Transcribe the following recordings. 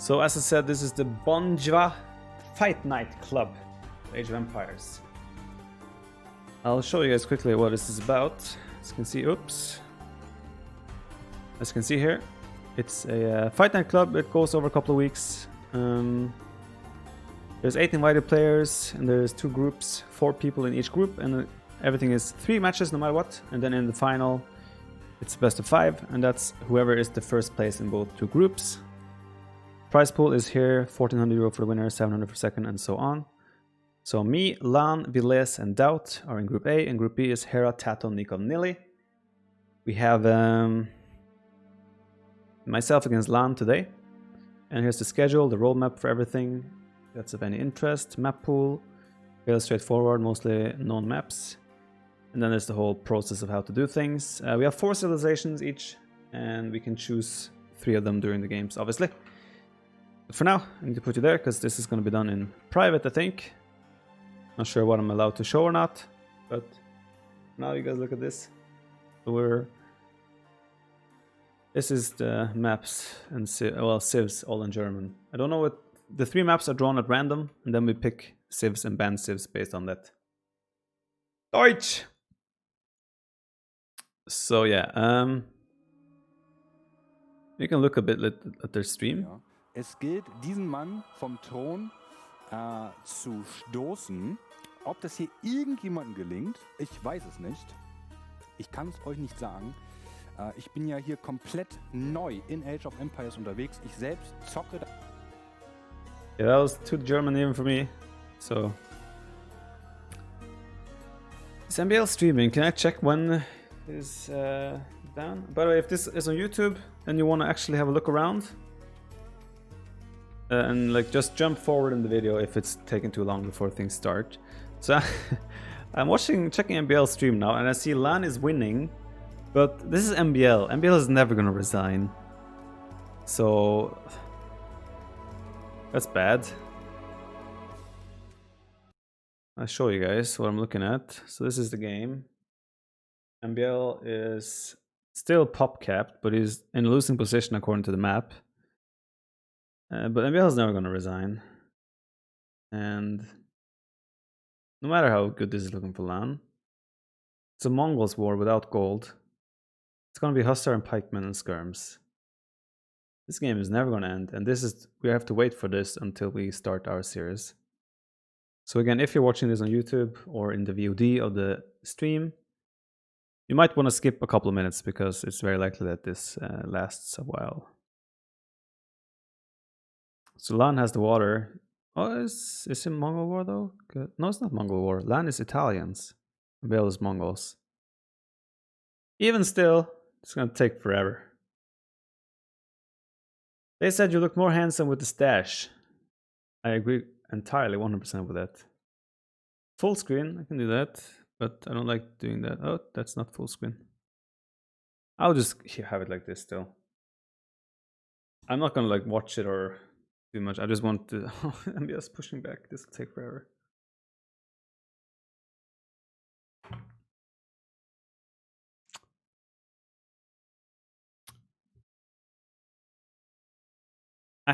So as I said, this is the Bonjwa Fight Night Club, Age of Empires. I'll show you guys quickly what this is about. As you can see, oops. As you can see here, it's a Fight Night Club. It goes over a couple of weeks. There's 8 invited players, and there's 2 groups, 4 people in each group, and everything is 3 matches no matter what. And then in the final, it's best of 5, and that's whoever is the first place in both 2 groups. Prize pool is here, 1400 euro for the winner, 700 for second, and so on. So me, LaaaN, Viles, and Doubt are in Group A, and Group B is Hera, Tato, Nico, Nili. We have myself against LaaaN today. And here's the schedule, the role map for everything that's of any interest. Map pool, fairly straightforward, mostly known maps. And then there's the whole process of how to do things. We have 4 civilizations each, and we can choose 3 of them during the games, obviously. But for now, I need to put you there, because this is going to be done in private, I think. Not sure what I'm allowed to show or not, but now you guys look at this. So this is the maps and civs all in German. I don't know what the 3 maps are drawn at random, and then we pick civs and ban civs based on that. Deutsch. So yeah, you can look a bit at their stream. Ja. Es gilt, diesen Mann vom Thron zu stoßen. Ob das hier irgendjemandem gelingt, ich weiß es nicht. Ich kann es euch nicht sagen. Ich bin ja hier komplett neu in Age of Empires unterwegs. Ich selbst zocke. Yeah, that was too German even for me. So, is MBL streaming? Can I check when is down? By the way, if this is on YouTube and you want to actually have a look around, and like just jump forward in the video if it's taking too long before things start. So I'm checking MBL stream now, and I see LaaaN is winning, but this is MBL. MBL is never gonna resign, so that's bad. I'll show you guys what I'm looking at. So this is the game. MBL is still pop capped, but he's in a losing position according to the map. But MBL is never going to resign. And no matter how good this is looking for LaaaN, it's a Mongols war without gold. It's going to be Hussar and Pikemen and Skirms. This game is never going to end, and we have to wait for this until we start our series. So again, if you're watching this on YouTube or in the VOD of the stream, you might want to skip a couple of minutes, because it's very likely that this lasts a while. So LaaaN has the water. Oh, is it Mongol war though? Good. No, it's not Mongol war. LaaaN is Italians. MBL is Mongols. Even still, it's gonna take forever. They said you look more handsome with the stash. I agree entirely, 100% with that. Full screen, I can do that, but I don't like doing that. Oh, that's not full screen. I'll just have it like this still. I'm not gonna like watch it or too much. I just want to. I'm just pushing back. This will take forever.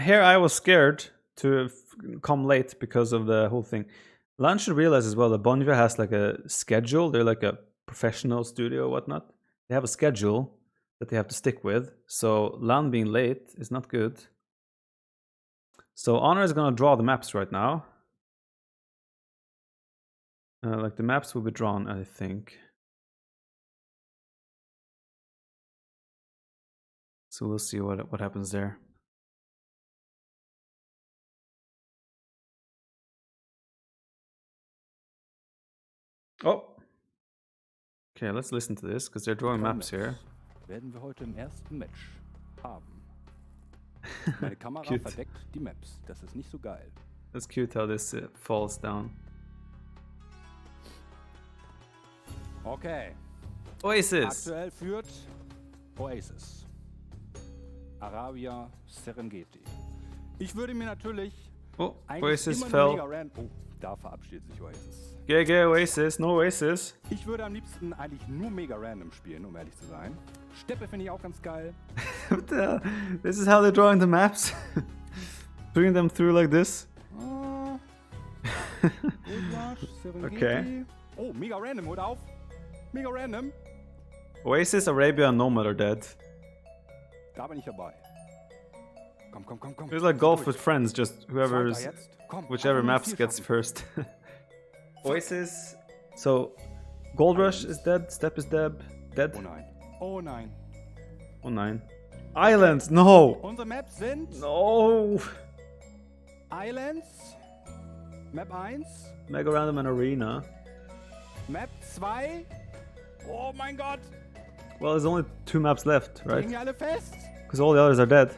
Here I was scared to come late because of the whole thing. LaaaN should realize as well that Bonjwa has like a schedule. They're like a professional studio or whatnot. They have a schedule that they have to stick with. So LaaaN being late is not good. So Honor is going to draw the maps right now. Like the maps will be drawn, I think. So we'll see what happens there. Oh. Okay, let's listen to this, because they're drawing maps here. Werden wir heute im ersten Match haben. Meine Kamera verdeckt die Maps. Das ist nicht so geil. That's cute how this falls down. Okay. Oasis. Aktuell führt Oasis. Arabia Serengeti. Ich würde mir natürlich Oasis fell. Oh, da verabschiedet sich Oasis. GG Oasis, no Oasis. Ich würde am liebsten eigentlich nur mega random spielen, um ehrlich zu sein. Steppe finde ich auch ganz geil. This is how they're drawing the maps. putting them through like this. Okay. Oh, mega random, holt auf. Mega random. Oasis, Arabia, and Nomad are dead. Da bin ich dabei. Komm, komm, komm, komm. It's like golf with friends, just whoever's, Zweiter jetzt. Komm, whichever einfach nur maps vier gets schaffen. first. Oasis, so Gold Rush is dead, Step is dead. Oh nein. Oh nein. Oh nein. Islands, no! Unsere Maps sind No! Islands, Map 1, Mega Random and Arena. Map 2. Oh mein Gott. Well, there's only 2 maps left, right? Hängen wir alle fest? Because all the others are dead.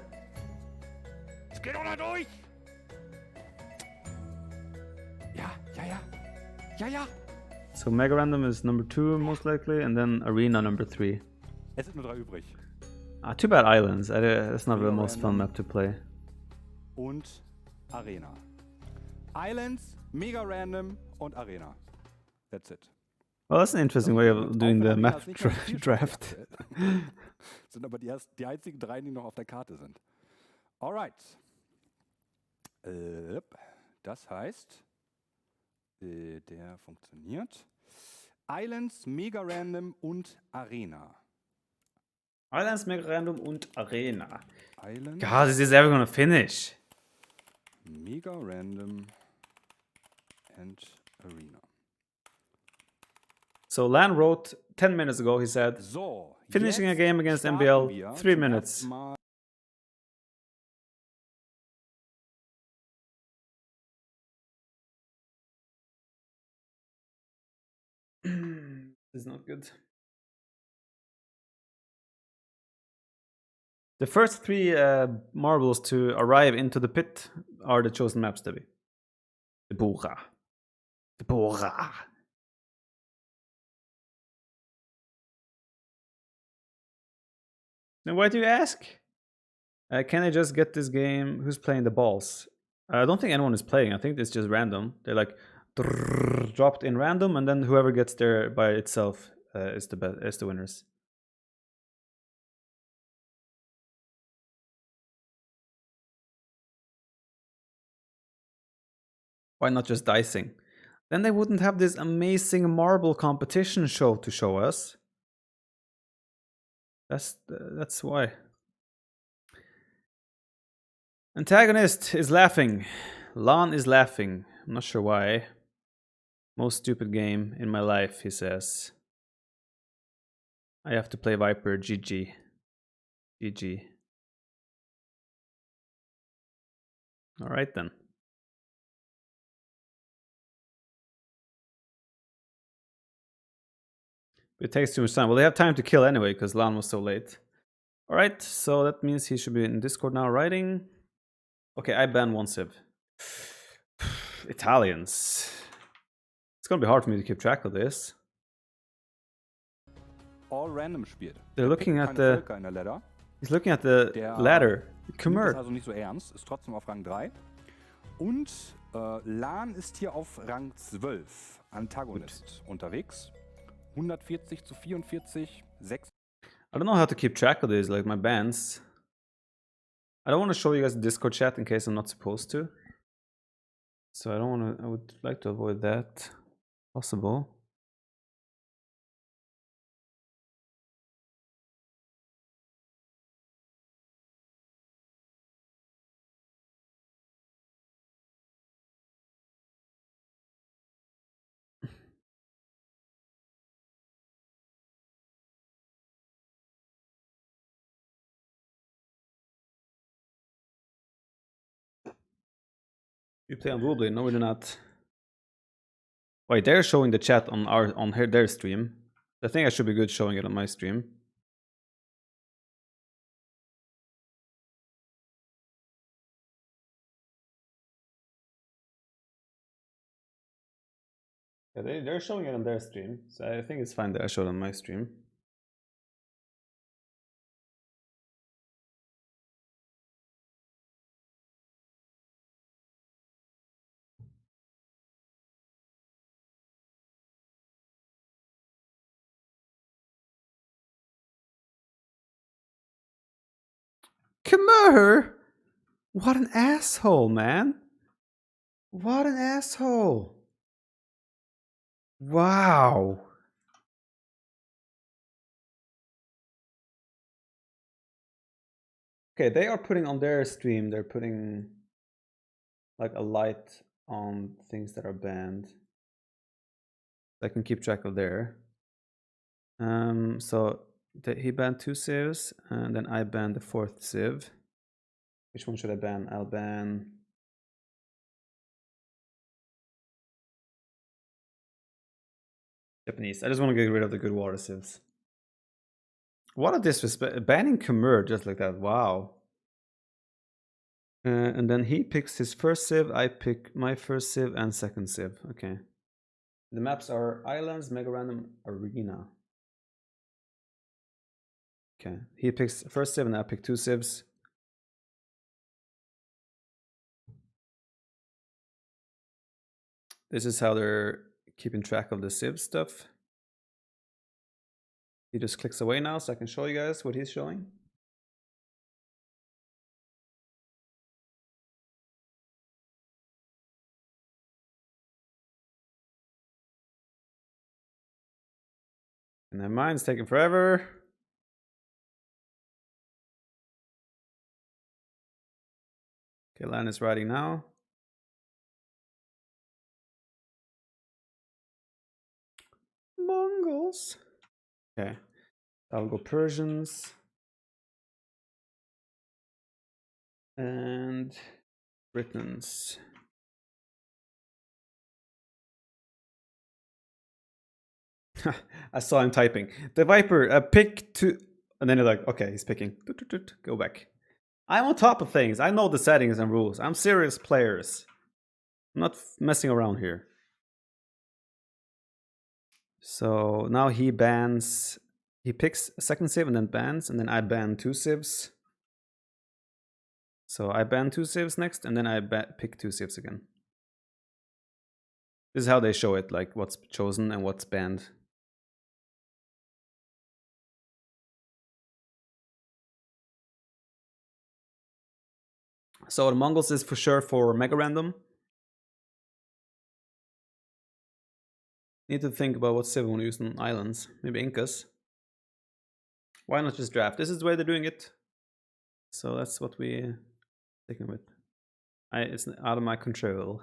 Es geht doch da durch. Ja, ja, ja. Ja, ja. So Mega Random is number 2 most likely, and then Arena number 3. Es sind nur 3 übrig. Ah, too bad Islands. That's not the Mega most fun Random. map to play. Und Arena. Islands, Mega Random und Arena. That's it. Well, that's an interesting way of doing the Arena map ist nicht mehr so viel draft. aktuell. Sind aber die einzigen 3, die noch auf der Karte sind. Alright. Das heißt, der funktioniert. Islands, Mega Random und Arena. Islands, Mega Random und Arena. Islands, God, is this ever gonna finish? Mega Random and Arena. So LaaaaaN wrote 10 minutes ago, he said, So, finishing a jetzt game against starten MBL, wir 3 zum minutes. ersten Mal. This is not good. The first 3 marbles to arrive into the pit are the chosen maps, Debbie. The Bora. The Bora. Then why do you ask? Can I just get this game? Who's playing the balls? I don't think anyone is playing. I think it's just random. They're like dropped in random, and then whoever gets there by itself is the winners. Why not just dicing? Then they wouldn't have this amazing marble competition show to show us. That's why. Antagonist is laughing. LaaaaaN is laughing. I'm not sure why. Most stupid game in my life, he says. I have to play Viper. GG. GG. Alright then. It takes too much time. Well, they have time to kill anyway, because LaaaaaN was so late. Alright, so that means he should be in Discord now writing. Okay, I ban 1 civ. Italians. It's gonna be hard for me to keep track of this. All random spielt. They're looking at Keine the... Völker in der Ladder. He's looking at the ladder. Nimmt Kummer. es also nicht so ernst, ist trotzdem auf Rang 3. Und LaaaaaN ist hier auf Rang 12, Antagonist, unterwegs. 140 zu 44, 6. I don't know how to keep track of this, like my bans. I don't want to show you guys the Discord chat in case I'm not supposed to. So I would like to avoid that. Possible. You play on Woobly? No, we do not. Wait, they're showing the chat on their stream. I think I should be good showing it on my stream. Yeah, they're showing it on their stream, so I think it's fine that I showed it on my stream. Come here! What an asshole, man. What an asshole. Wow. Okay, they are putting on their stream, they're putting like a light on things that are banned. I can keep track of there. So he banned 2 civs, and then I banned the 4th civ. Which one should I ban? I'll ban Japanese. I just want to get rid of the good water civs. What a disrespect. Banning Khmer just like that. Wow. And then he picks his first civ, I pick my first civ and second civ. Okay. The maps are Islands, Mega Random, Arena. Okay. He picks first civ and I pick 2 civs. This is how they're keeping track of the civ stuff. He just clicks away now so I can show you guys what he's showing. And then mine's taking forever. Okay, LaaaN is writing now. Mongols. Okay, I'll go Persians. And Britons. I saw him typing. TheViper, pick 2. And then you're like, okay, he's picking. Go back. I'm on top of things. I know the settings and rules. I'm serious players. I'm not messing around here. So now he bans. He picks a second civ and then bans, and then I ban 2 civs. So I ban 2 civs next, and then I pick 2 civs again. This is how they show it, like what's chosen and what's banned. So the Mongols is for sure for Mega Random. Need to think about what civ we want to use on islands. Maybe Incas. Why not just draft? This is the way they're doing it. So that's what we're sticking with. It's out of my control.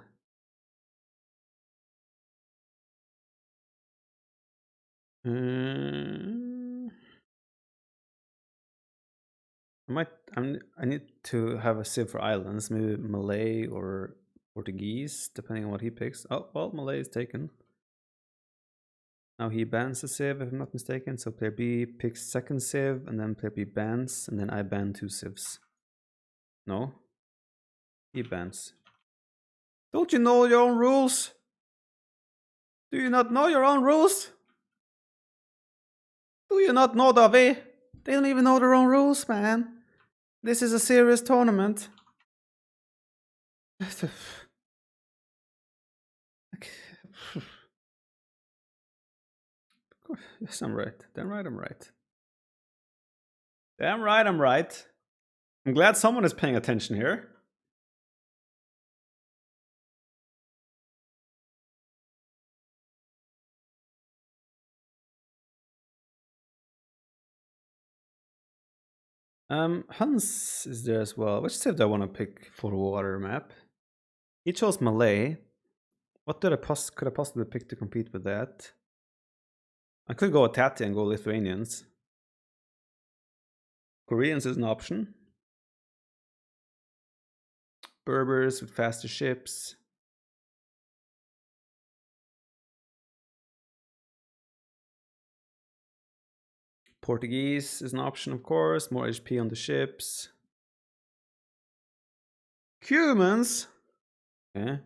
I need to have a civ for islands, maybe Malay or Portuguese, depending on what he picks. Oh, well, Malay is taken. Now he bans a civ, if I'm not mistaken. So player B picks second civ, and then player B bans, and then I ban 2 civs. No? He bans. Don't you know your own rules? Do you not know your own rules? Do you not know the way? They don't even know their own rules, man. This is a serious tournament. Yes, I'm right. Damn right, I'm right. Damn right, I'm right. I'm glad someone is paying attention here. Hans is there as well. Which civ do I want to pick for water map? He chose Malay. What could I possibly pick to compete with that? I could go Tati and go Lithuanians. Koreans is an option. Berbers with faster ships. Portuguese is an option, of course. More HP on the ships. Cumans. Okay.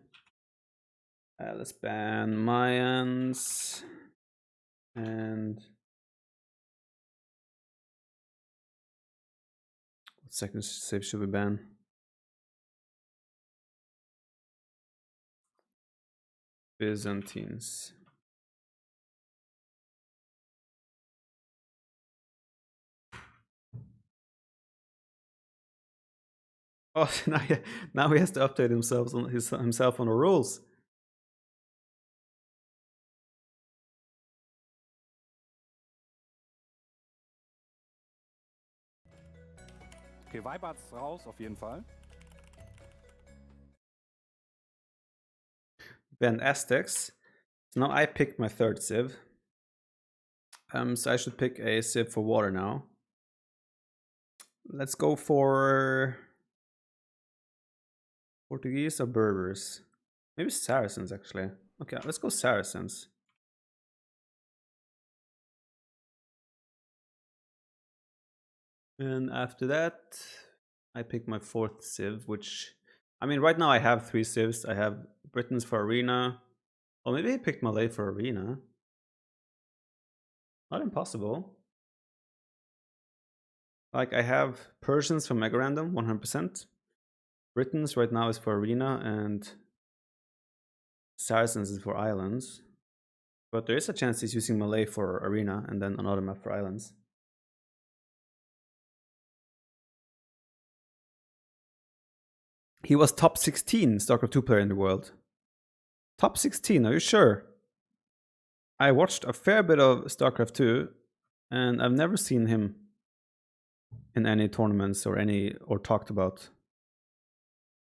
Let's ban Mayans. And what second civ should we ban? Byzantines. Oh, now he has to update himself on the rules. Okay, Viper hat's raus, auf jeden Fall. Banned Aztecs. So now I picked my third civ. So I should pick a civ for water now. Let's go for Portuguese or Berbers. Maybe Saracens, actually. Okay, let's go Saracens. And after that, I pick my fourth civ, which, I mean, right now I have 3 civs. I have Britons for Arena. Or maybe I picked Malay for Arena. Not impossible. Like, I have Persians for Mega Random, 100%. Britons right now is for Arena, and Saracens is for Islands. But there is a chance he's using Malay for Arena, and then another map for Islands. He was top 16 StarCraft 2 player in the world. Top 16, are you sure? I watched a fair bit of StarCraft 2, and I've never seen him in any tournaments or talked about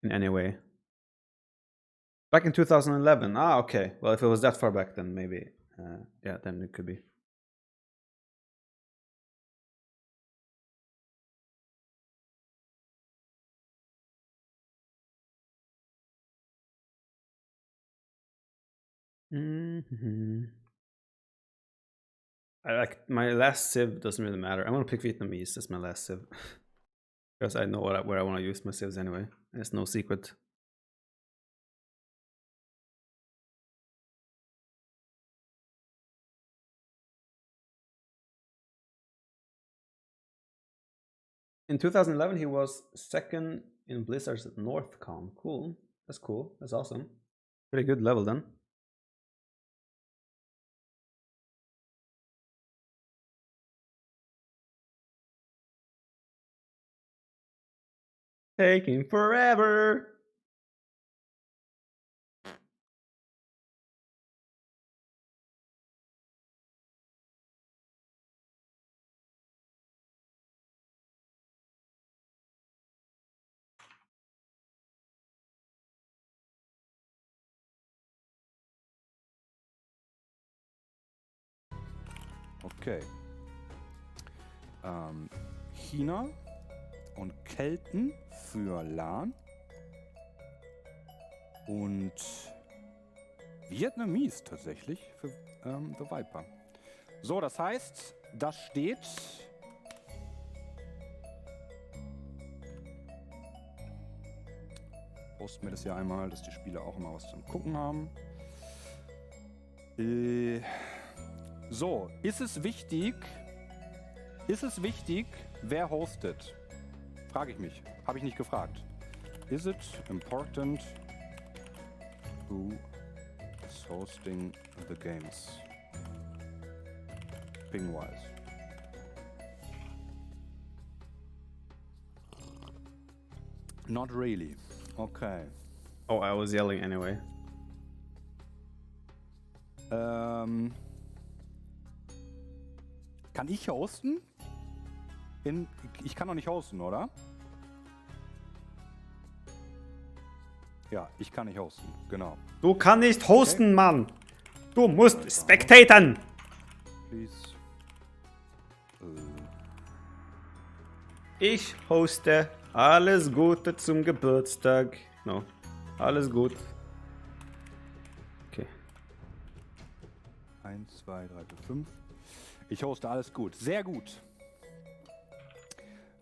in any way. Back in 2011. Ah, okay. Well, if it was that far back, then maybe, yeah, then it could be. I like my last civ doesn't really matter. I'm gonna pick Vietnamese as my last civ because I know where I want to use my civs anyway. It's no secret. In 2011, he was second in Blizzard's NorthCon. Cool. That's cool. That's awesome. Pretty good level then. Taking forever. Okay. China und Kelten für LaaaN. Und Vietnamese tatsächlich für TheViper. So, das heißt, das steht... Posten wir das hier einmal, dass die Spieler auch immer was zum Gucken haben. So, ist es wichtig, wer hostet? Frage ich mich. Habe ich nicht gefragt. Is it important who is hosting the games? Ping-wise. Not really. Okay. Oh, I was yelling anyway. Kann ich hosten? Ich kann doch nicht hosten, oder? Ja, ich kann nicht hosten, genau. Du kannst nicht hosten, okay. Mann! Du musst spectaten! Please. Ich hoste. Alles Gute zum Geburtstag. No. Alles gut. Okay. 1, 2, 3, 4, 5. Ich hoste, alles gut. Sehr gut.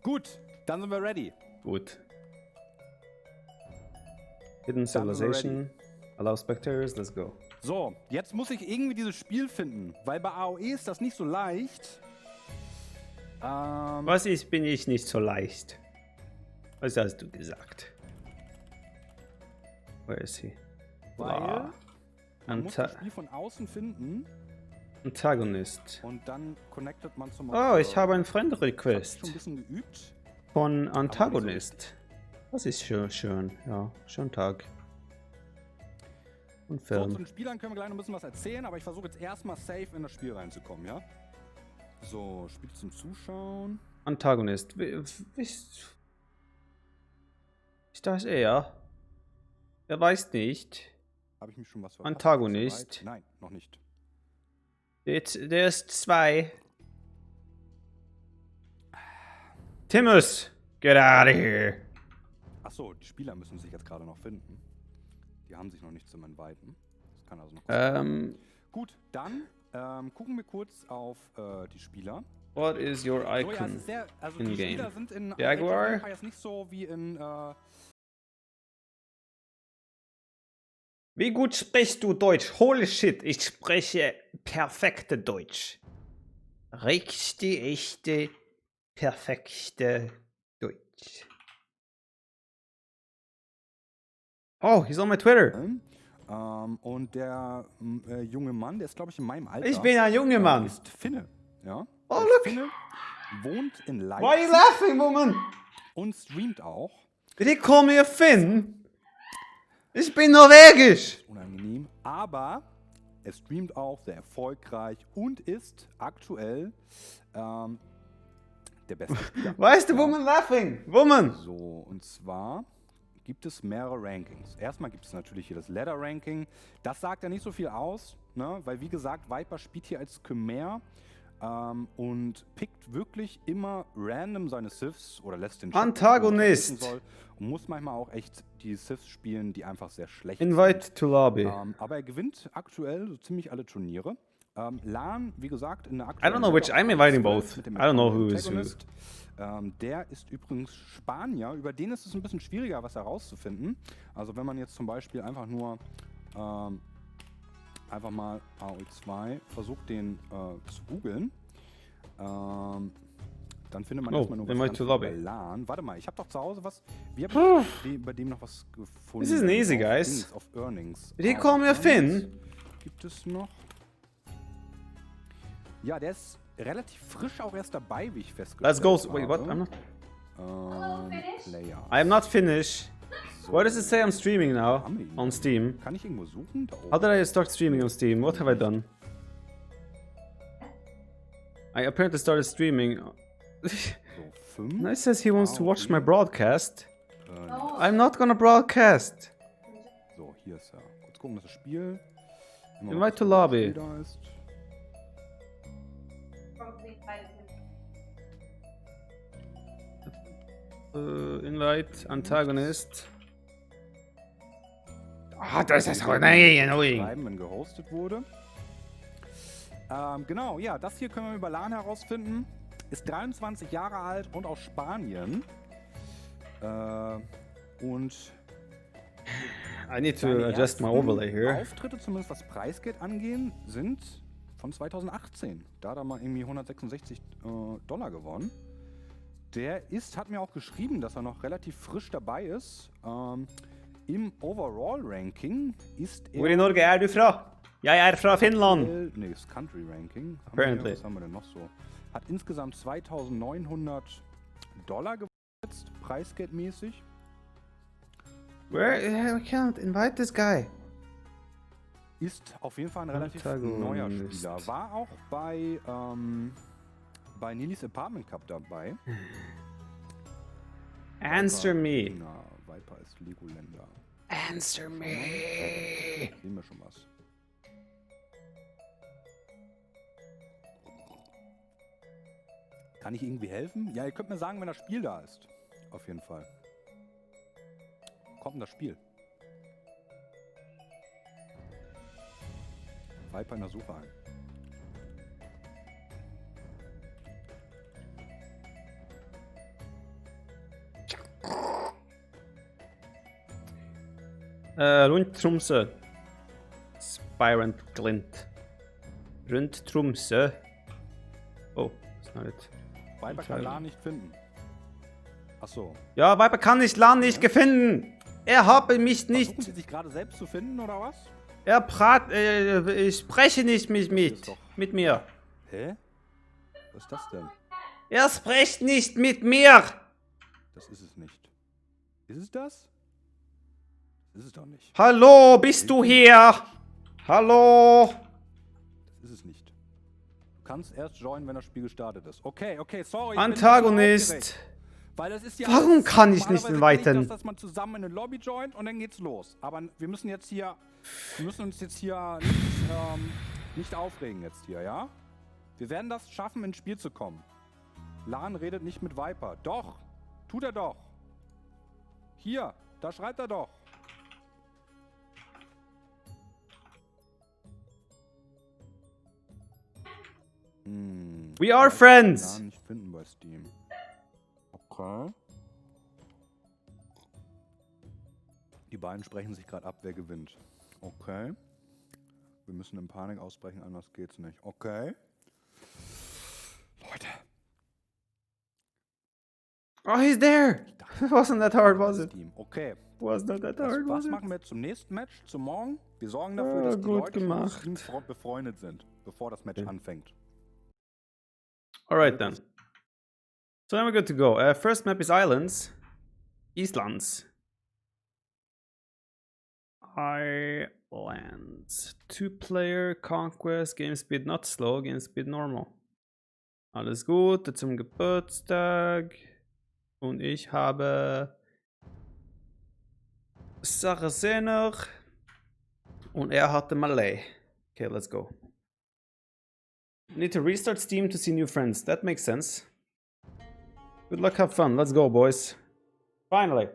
Gut, dann sind wir ready. Gut. Hidden Civilization. Allow spectators, let's go. So, jetzt muss ich irgendwie dieses Spiel finden, weil bei AOE ist das nicht so leicht. Bin ich nicht so leicht? Was hast du gesagt? Where is he? Weil man muss das Spiel von außen finden. Antagonist. Und dann connectet man zum... Oh, ich habe einen Friend-Request. Schon ein bisschen geübt. Von Antagonist. Das ist schön. Ja, schönen Tag. Und So, Film. zu den Spielern können wir gleich noch ein bisschen was erzählen, aber ich versuche jetzt erstmal safe in das Spiel reinzukommen, ja? So, Spiel zum Zuschauen. Antagonist. Ist das er? Er weiß nicht. Habe ich mich schon was verpasst? Antagonist. Nein, noch nicht. Der ist 2. Timus, get out of here. Achso, die Spieler müssen sich jetzt gerade noch finden. Die haben sich noch nicht zum Entweiten. Das kann also noch kurz Gut, dann gucken wir kurz auf die Spieler. What is your So, ja, es icon ist sehr, also in die game? Spieler sind in Jaguar? Empires nicht so wie in Wie gut sprichst du Deutsch? Holy shit, ich spreche perfekte Deutsch. Richtig, echte, perfekte Deutsch. Oh, he's on my Twitter. und der junge Mann, der ist glaube ich in meinem Alter. Ich bin ein junger Mann. Ist Finne, ja. Oh, Ist look. Finne, wohnt in Why are Leipzig you laughing, woman? und streamt auch. Did he call me a Finn? Ich bin norwegisch. Unangenehm, aber er streamt auch sehr erfolgreich und ist aktuell der beste Spieler. Why is the woman laughing? Woman! So, und zwar gibt es mehrere Rankings. Erstmal gibt es natürlich hier das Ladder-Ranking. Das sagt ja nicht so viel aus, ne? Weil wie gesagt, Viper spielt hier als Khmer und pickt wirklich immer random seine Siths oder lässt den Antagonist. soll und muss manchmal auch echt die Siths spielen, die einfach sehr schlecht Invite sind. to lobby. Aber er gewinnt aktuell so ziemlich alle Turniere. LaaaN, wie gesagt, in der I aktuellen don't know which, I'm inviting both. mit dem I don't know who is who. Antagonist. Der ist übrigens Spanier, über den ist es ein bisschen schwieriger, was herauszufinden. Also wenn man jetzt zum Beispiel einfach nur einfach mal AOE2 versucht, den zu googeln, dann findet man erstmal nur was bei LaaaN. Warte mal, ich habe doch zu Hause was. Wie habe ich bei dem noch was gefunden? This isn't easy, guys. Auf Earnings. Did he call me a Finn? Gibt es noch? Ja, der ist relativ frisch auch erst dabei, wie ich festgestellt habe. Let's go. Wait, what? I'm not. Player. I am not finished. So. Why does it say I'm streaming now on Steam? Kann ich irgendwo suchen? Da How oben. did I start streaming on Steam? What have I done? I apparently started streaming. So, 5. No, it says he wants to watch my broadcast. No. I'm not gonna broadcast. So, hier ist er. Kurz gucken, dass das Spiel. Invite to lobby. Da ist. Invite, Antagonist. Ah, das ist annoying. Schreiben, wenn gehostet wurde. Genau, ja, das hier können wir über LaaaN herausfinden. Ist 23 Jahre alt und aus Spanien. Und I need to adjust my overlay here. Auftritte, zumindest was Preisgeld angehen, sind von 2018. Da hat er mal irgendwie 166 Dollar gewonnen. Der hat mir auch geschrieben, dass er noch relativ frisch dabei ist. Im Overall-Ranking ist er... Hvor i Norge er du fra? Jeg fra Finland. Nee, das Country-Ranking. Apparently. Was haben wir denn noch so? Hat insgesamt 2.900 Dollar gesetzt, preisgeldmäßig. I can't invite this guy. Ist auf jeden Fall ein relativ neuer Spieler. War auch bei Nilis Apartment Cup dabei. Answer me. Na, Viper ist Legoländer. Answer me. Sehen wir schon was. Kann ich irgendwie helfen? Ja, ihr könnt mir sagen, wenn das Spiel da ist. Auf jeden Fall. Kommt denn das Spiel? Viper in der Suche ein. Rundt Tromsø. Spirant Glint. Rundt Tromsø. Oh, that's not it. Viper kann LaaaN nicht finden. Achso. Ja, Viper kann ich LaaaN nicht finden. Er habe mich Versuchen nicht. Sie sich gerade selbst zu finden, oder was? Ich spreche nicht mit mir. Hä? Was ist das denn? Er spricht nicht mit mir. Das ist es nicht. Ist es das? Das ist es doch nicht. Hallo, bist du hier? Hallo? Das ist es nicht. Du kannst erst joinen, wenn das Spiel gestartet ist. Okay, okay, sorry. Antagonist. Weil das ist ja Warum kann ich nicht inviten? dass man zusammen in eine Lobby joint und dann geht's los. Aber wir müssen uns jetzt hier nicht aufregen jetzt hier, ja? Wir werden das schaffen, ins Spiel zu kommen. LaaaN redet nicht mit Viper. Doch, tut er doch. Hier, da schreibt er doch. We are friends. LaaaN nicht finden bei Steam. Okay. Die beiden sprechen sich gerade ab, wer gewinnt. Okay. Wir müssen in Panik ausbrechen, anders geht's nicht. Okay. Leute. Oh, he's there. Wasn't that hard, was it? Okay. Was not that hard, Was was it? machen wir zum nächsten Match, zum Morgen? Wir sorgen dafür, dass die gut Leute gemacht. mit Steam befreundet sind, bevor das Match anfängt. Alright then. So then we're good to go. First map is Islands. Islands. Islands. 2-player, Conquest, Game Speed not slow, Game Speed normal. Alles Gute zum Geburtstag. Und ich habe Saraceno und er hatte Malay. Okay, let's go. Need to restart Steam to see new friends. That makes sense. Good luck, have fun. Let's go, boys. Finally.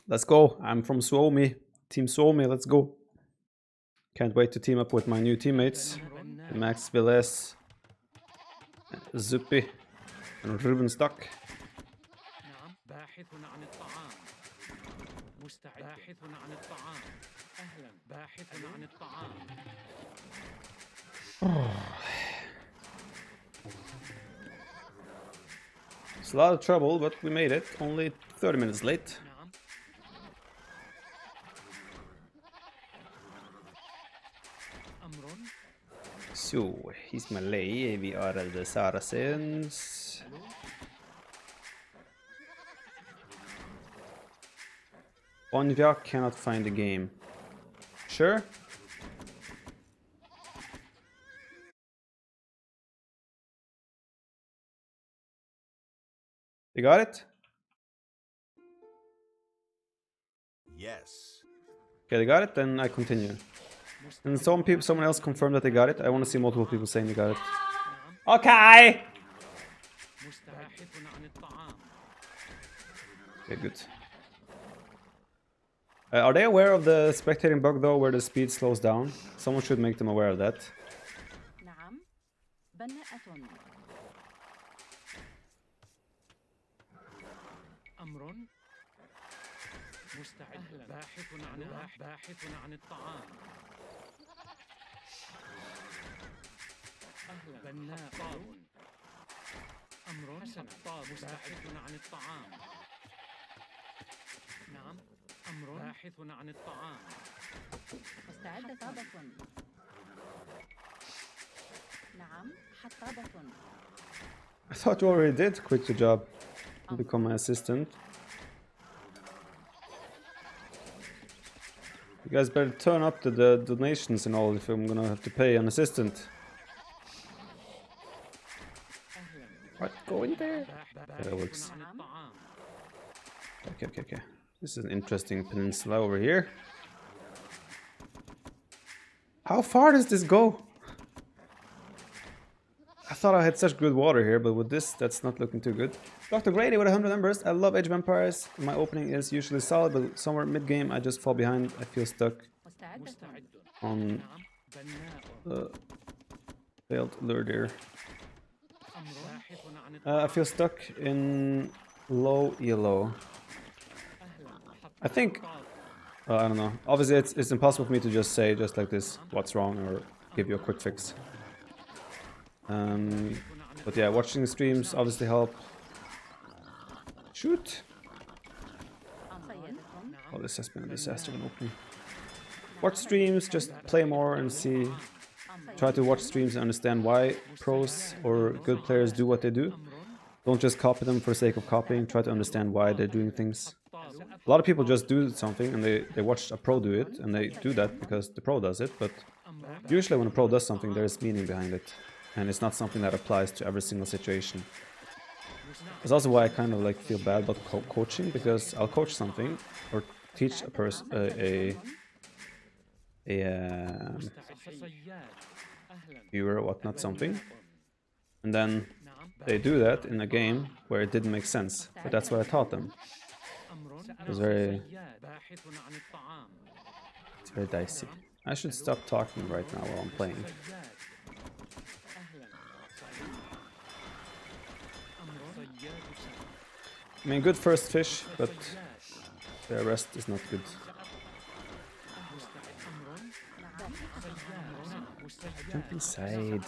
Let's go. I'm from Suomi. Team Suomi, let's go. Can't wait to team up with my new teammates. Max Villes, Zuppi, and Ruben Stock. It's a lot of trouble, but we made it. Only 30 minutes late. So, he's Malay, we are the Saracens. Bonjwa cannot find the game. Sure? You got it? Yes. Okay, they got it, then I continue. And someone else confirmed that they got it. I want to see multiple people saying they got it. Okay! Okay, good. Are they aware of the spectating bug though, where the speed slows down? Someone should make them aware of that. I thought you already did quit your job and become my assistant. You guys better turn up the donations and all if I'm gonna have to pay an assistant. What? Go in there? Okay, that works. Okay. This is an interesting peninsula over here. How far does this go? I thought I had such good water here, but with this, that's not looking too good. Dr. Grady with 100 members. I love Age of Empires. My opening is usually solid, but somewhere mid-game I just fall behind. I feel stuck on the failed lure there. I feel stuck in low elo. I think, I don't know. Obviously, it's impossible for me to just say, just like this, what's wrong, or give you a quick fix. But yeah, watching the streams obviously help. Shoot! Oh, this has been a disaster of an opening. Watch streams, just play more and see Try to watch streams and understand why pros or good players do what they do. Don't just copy them for the sake of copying. Try to understand why they're doing things. A lot of people just do something and they watch a pro do it, and they do that because the pro does it, but usually when a pro does something, there is meaning behind it, and it's not something that applies to every single situation. That's also why I kind of like feel bad about coaching, because I'll coach something or teach a person viewer or whatnot something, and then they do that in a game where it didn't make sense, but that's what I taught them. It's very dicey. I should stop talking right now while I'm playing. I mean, good first fish, but the rest is not good. Jump inside.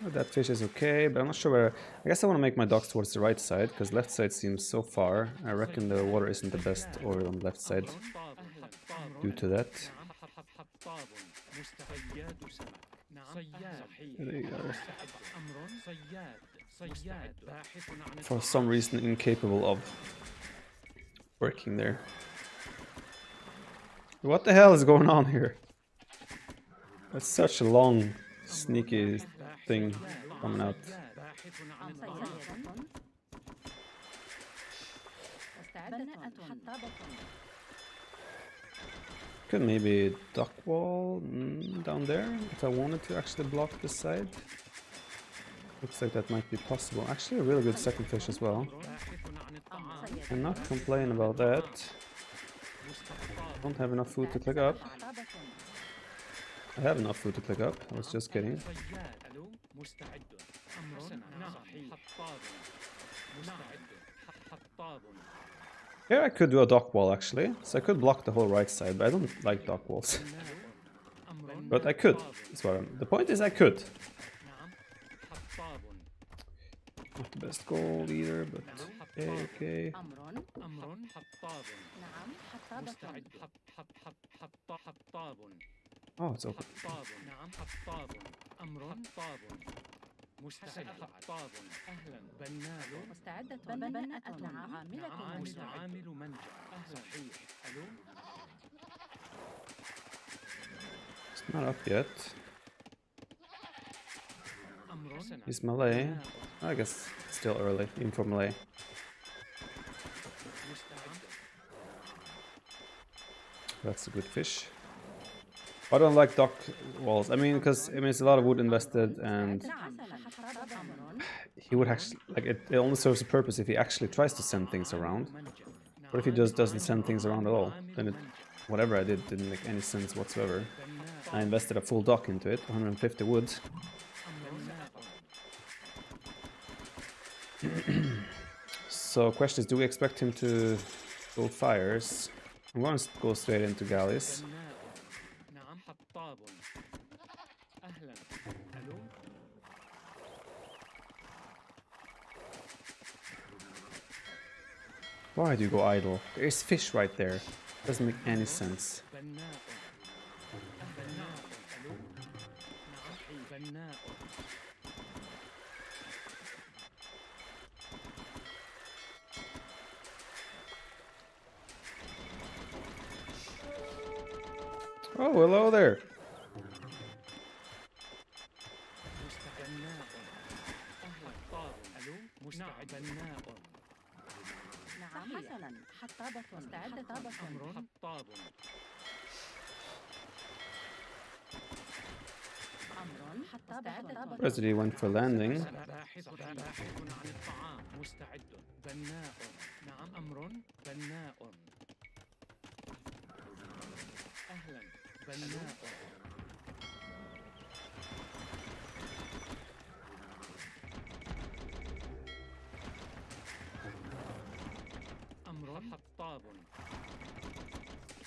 Oh, that fish is okay, but I'm not sure where. I guess I want to make my docks towards the right side, because left side seems so far. I reckon the water isn't the best oil on the left side due to that. There you are. For some reason incapable of working there. What the hell is going on here? That's such a long, sneaky thing coming out. Could maybe dock wall down there if I wanted to actually block this side. Looks like that might be possible. Actually, a really good second fish as well. Cannot complain about that. Don't have enough food to click up. I have enough food to click up. I was just kidding. Here I could do a dock wall actually, so I could block the whole right side, but I don't like dock walls. But I could. That's what the point is, I could. Not the best goal either, but okay. Oh, it's open. It's not up yet. He's Malay. I guess it's still early, even for Malay. That's a good fish. I don't like dock walls. I mean, because it's a lot of wood invested, and he would actually like it only serves a purpose if he actually tries to send things around. What if he just doesn't send things around at all? Then whatever I did didn't make any sense whatsoever. I invested a full dock into it, 150 wood. So question is, do we expect him to go fires? I'm going to go straight into galleys. Why do you go idle? There's fish right there. Doesn't make any sense. Oh, hello there. President went for landing.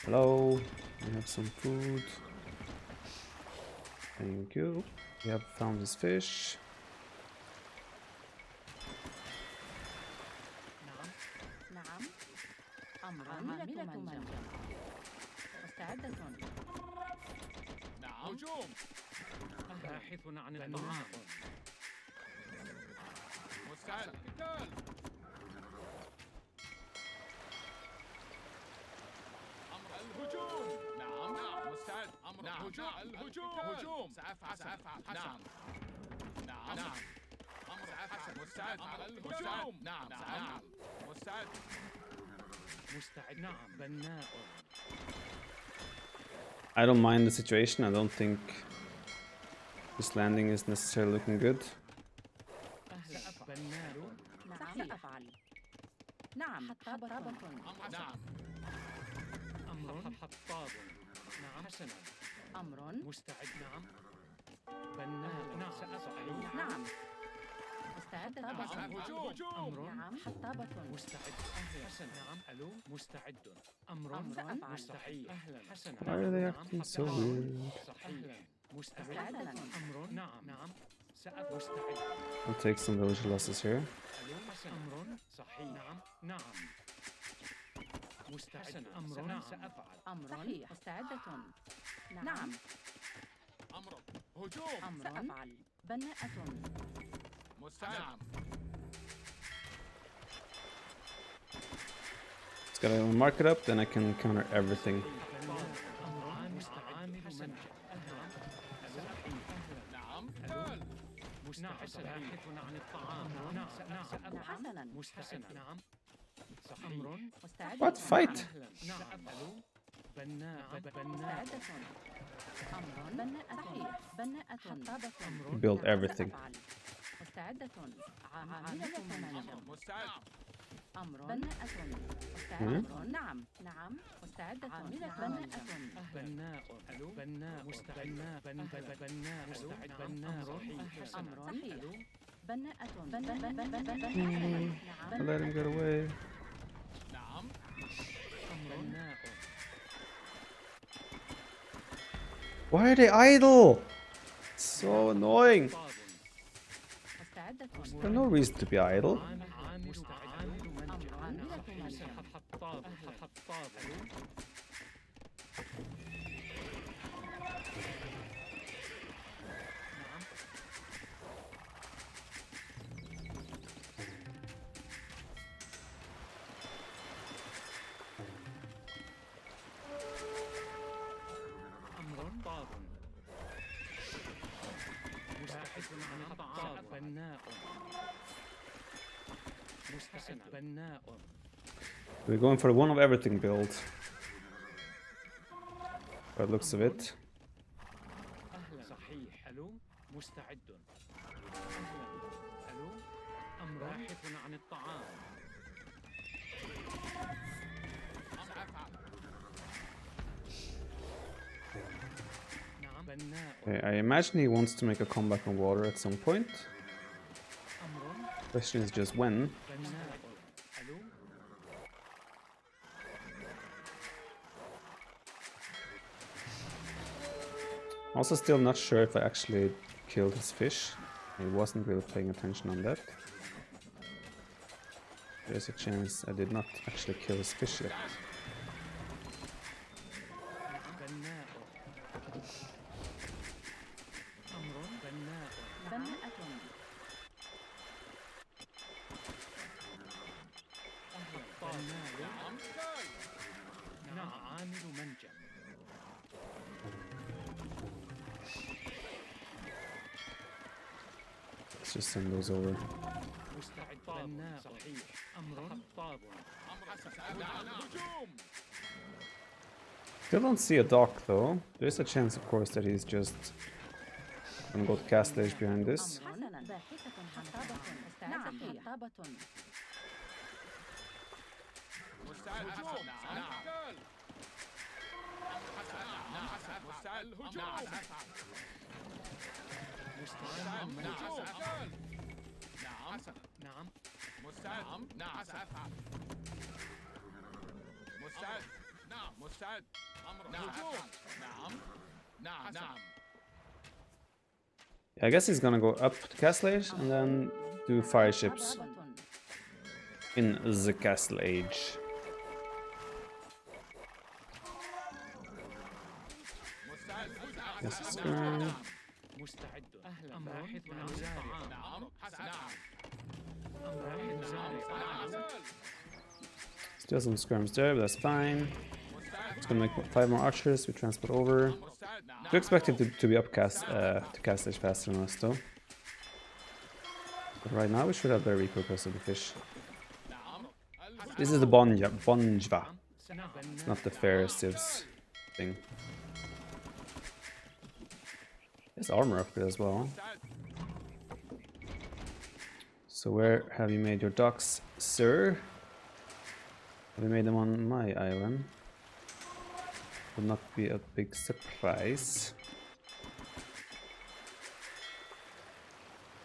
Hello, we have some food. Thank you. We have found this fish. مستعدة. نعم. هجوم. باحث عن الطعام. مستعد. قتال. أمر الهجوم. نعم. نعم. مستعد. أمر. نعم. هجوم. الهجوم. هجوم. سأفعل. سأفعل. نعم. نعم. نعم. أمر حسن. مستعد. الهجوم. نعم. نعم. مستعد. مستعد. نعم. بناء. I don't mind the situation. I don't think this landing is necessarily looking good. بناء. نعم سأفعل. نعم حطابة. نعم. أمر حطاب. نعم حسنا. أمر مستعد. نعم. بناء. نعم سأفعل. نعم مستعدة. نعم. هجوم. أمر. نعم حطابة. مستعد. حسنا. نعم. ألو. مستعد. أمر. سأفعل. مستحيل. أهلا. حسنا. Why are they نعم. acting so حطاب. weird? صحيح. مستعد. مستعدة. أمر. نعم. نعم. مستعد. I'll take some village losses here. ألو. حسنا. أمر. صحيح. نعم. نعم. مستعد. أمر. نعم. سأفعل. أمر صحيح. مستعدة. نعم. أمر. هجوم. أمر سأفعل. بناءة. مستعد. نعم. Just gotta mark it up, then I can counter everything. أمر. مستعد. حسنا. نعم. قتال. مستعد. باحث عن الطعام. نعم. نعم. حسنا. مستحسنا. نعم. أمر. مستعدة. What fight? نعم. ألو. بناء. بناء. مستعدة. أمر بناءة. صحيح. بناءة. حطابة. Build everything. سأفعل. مستعدة. عاملة منجم. مستعد. أمر بناءة. مستعدة. نعم. نعم. مستعدة. عاملة بناءة. بناء. ألو. بناء. مستعد. بناء. مستعد. بناء. صحيح. أمر صحيح. ألو. بناءة. I'll let him get away. نعم. بناء. Why are they idle? It's so annoying. مستعدة. There's no reason to be idle. عامل منجم. عاملة منجم. حطاب. حطاب. نعم. أمر. طاب. مستحث عن الطعام. بناء. مستحسن. بناء. We're going for one of everything build. By the looks of it. أهلا. صحيح. ألو. مستعد. أهلا. ألو. أمر. باحث عن الطعام. سأفعل. نعم. بناء. Okay, I imagine he wants to make a comeback on water at some point. أمر. Question is just when. بناء. ألو. Also still not sure if I actually killed his fish. I wasn't really paying attention on that. There's a chance I did not actually kill his fish yet. بناء. أمر. بناء. بناءة. أهلا. بناء. نعم. قتال. نعم. عامل منجم. Let's just send those over. مستعد. بناء. صحيح. أمر. حطاب. أمر حسن. سأفعل. هجوم. Still don't see a dock though. There's a chance, of course, that he's just gonna go to cast age behind this. حسنا. باحثة. حطابة. نعم. حطابة. مستعد. هجوم. نعم. قتال. أمر حسن. نعم. حسن. مستعد. الهجوم. نعم. سأفعل. مستعد. نعم. سأفعل. نعم. حسن. نعم. مستعد. نعم. سأفعل. مستعد. نعم. مستعد. أمر. هجوم. نعم. نعم. نعم. I guess he's gonna go up to castle age and then do fire ships حطابة. in the castle age. Yes, skirm. مستعد. أهلا. باحث عن الطعام. نعم. سأفعل. أمر زارع. Still some skirms there, but that's fine. It's gonna make 5 more archers. We transport over. Do expect him to be upcast to cast stage faster than us though. But right now we should have better repurpose of the fish. This is the Bonjwa. It's not the fairest thing. There's armor upgrade as well. So where have you made your docks, sir? Have you made them on my island? Would not be a big surprise.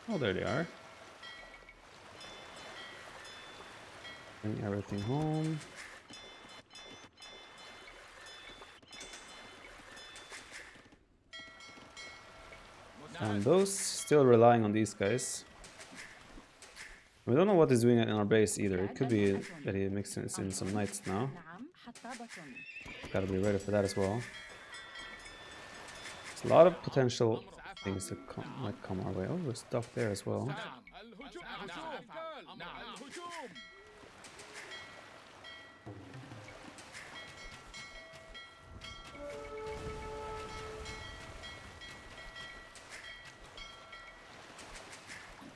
Oh, there they are. Bring everything home. And those, still relying on these guys. We don't know what he's doing in our base either. It could be that he mixes in some knights now. Gotta be ready for that as well. There's a lot of potential things that might come our way. Oh, there's stuff there as well.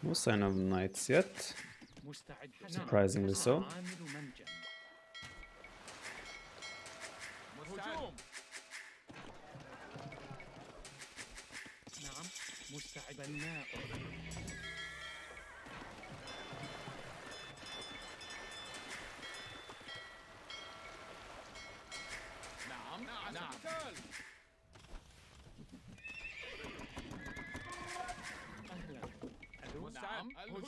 No sign of knights yet. Surprisingly so.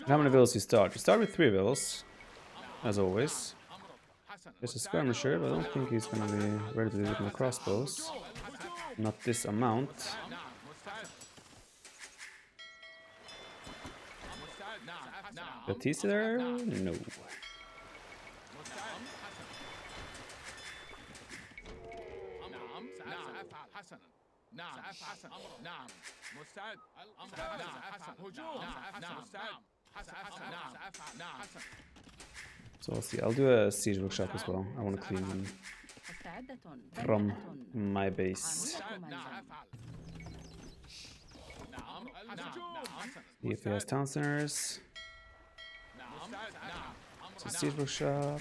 How many villas you start? You start with 3 villas, as always. There's a skirmisher, but I don't think he's gonna be ready to do it with my crossbows. Not this amount. The TC there? No. So let's see, I'll do a siege workshop as well. I want to clean them from my base. See if he has town centers. So siege workshop.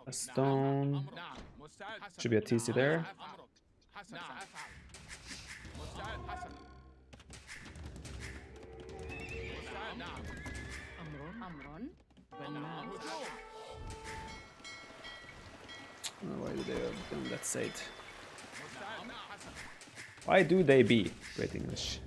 A stone. Should be a TC there. Why do they have done that side? Why do they be? Great English.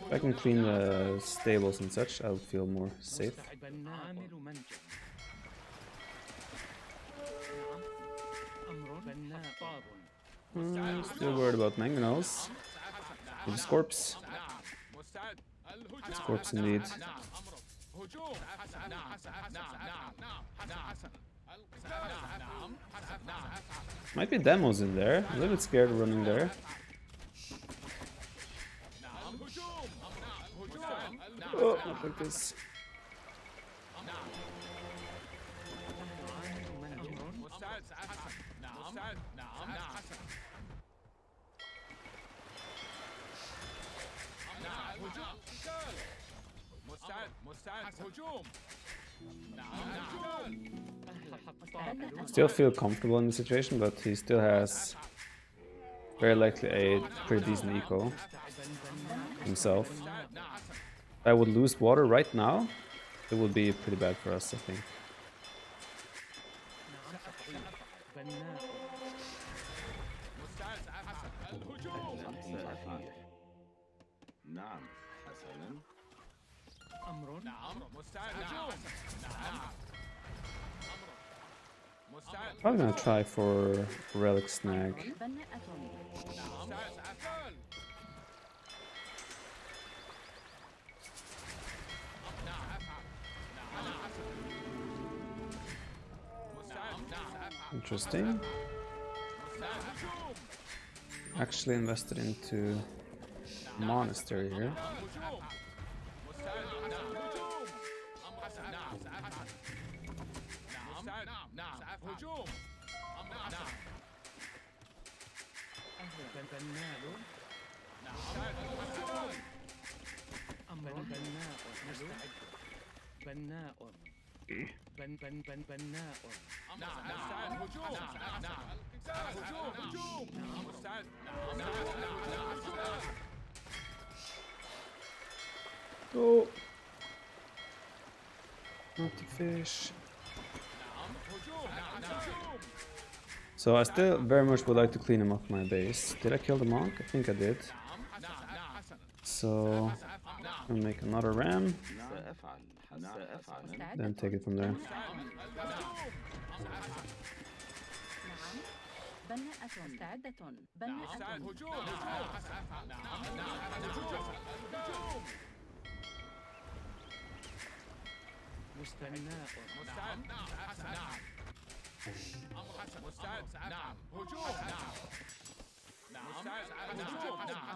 If I can clean the stables and such, I'll feel more safe. Still worried about mangonels. Maybe Scorps. Scorps indeed. Might be demos in there. I'm a little bit scared of running there. Oh, not like this. Still feel comfortable in the situation, but he still has very likely a pretty decent eco himself. If I would lose water right now, it would be pretty bad for us, I think. I'm gonna try for relic snag. بناءة Interesting. Actually invested into monastery here. بناء أمر بناء مستعد بناء بناء Oh, not the fish. So I still very much would like to clean him up my base. Did I kill the monk? I think I did. So I'll make another ram, then take it from there. بناءة مستعدة بناءة مستناء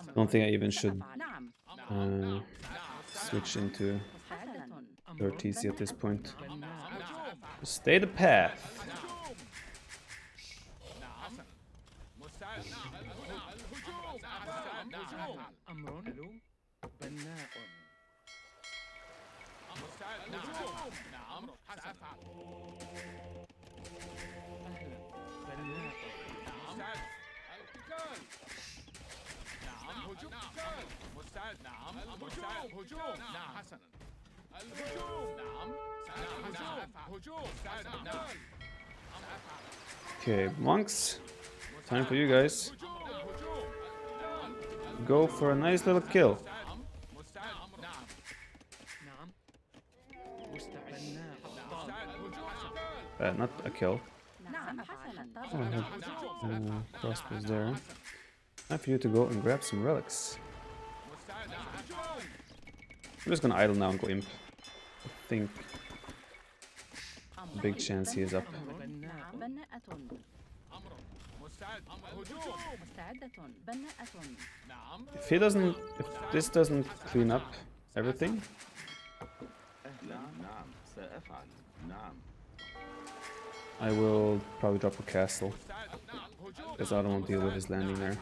I don't think I even should نعم switch into مستعدة their TC at this point. بناء Just stay the path. أمر بناء أهلا بناء Okay, monks, time for you guys. Go for a nice little kill. نعم مستعد بناء Not a kill. نعم حسنا Oh, I had crossbows there. Time for you to go and grab some relics. I'm just gonna idle now and go imp. I think big chance he is up. بناء بناءة مستعدة بناءة If this doesn't clean up everything, I will probably drop a castle, because I don't want to deal with his landing there.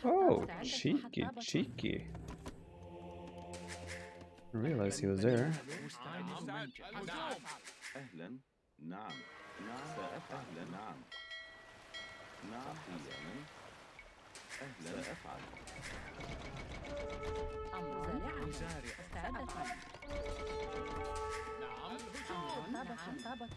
Oh, cheeky, cheeky. I didn't realize he was there. أمر مزارع مستعدة أمر طابة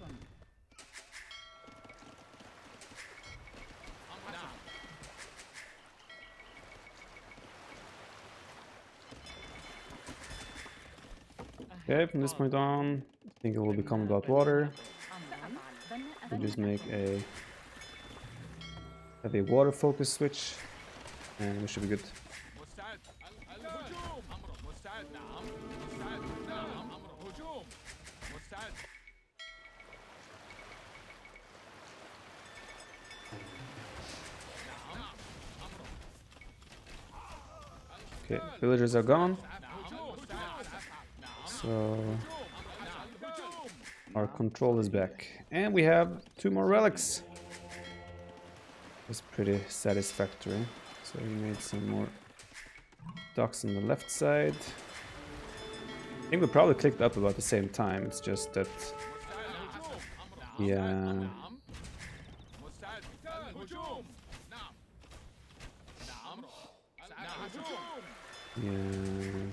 Okay, from this point on, I think it will become about water. أمر We just make have a water focus switch, and we should be good. Okay, villagers are gone, so our control is back, and we have 2 more relics. That's pretty satisfactory. So we made some more docks on the left side. I think we probably clicked up about the same time. It's just that, yeah,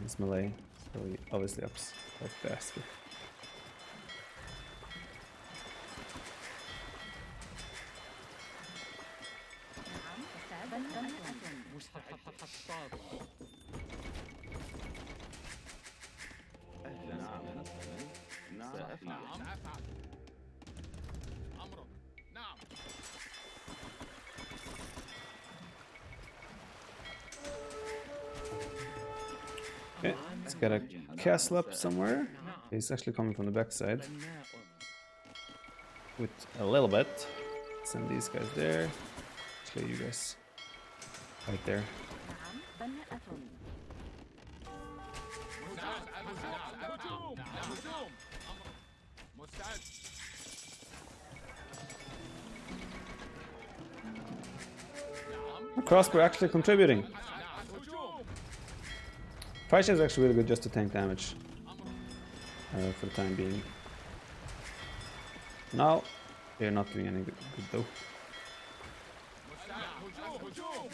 it's melee, so he obviously ups quite faster. مستعد حطاب نعم سأفعل. أمر. نعم. Okay, let's get a castle up somewhere. He's actually coming from the backside with a little bit. Send these guys there. Actually, you guys right there. نعم بناءة. هجوم. هجوم. أمر. مستعد. Crossbow actually contributing. هجوم. Fight is actually really good just to tank damage for the time being. Now, they're not doing any good though. هجوم. هجوم.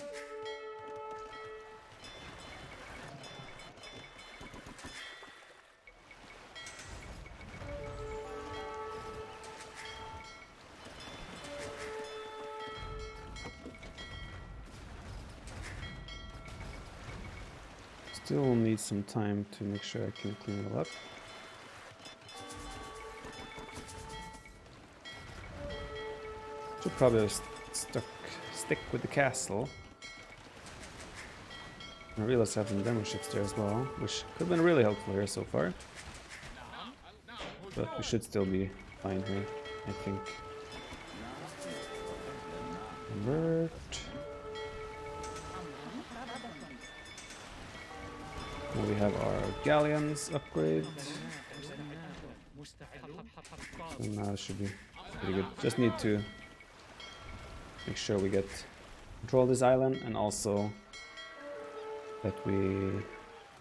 Still need some time to make sure I can clean it all up. Should probably have stick with the castle. I realize I have some demo ships there as well, which could have been really helpful here so far. But we should still be fine here, I think. Convert. Now we have our galleons upgrade. And now it should be pretty good. Just need to make sure we get control of this island and also that we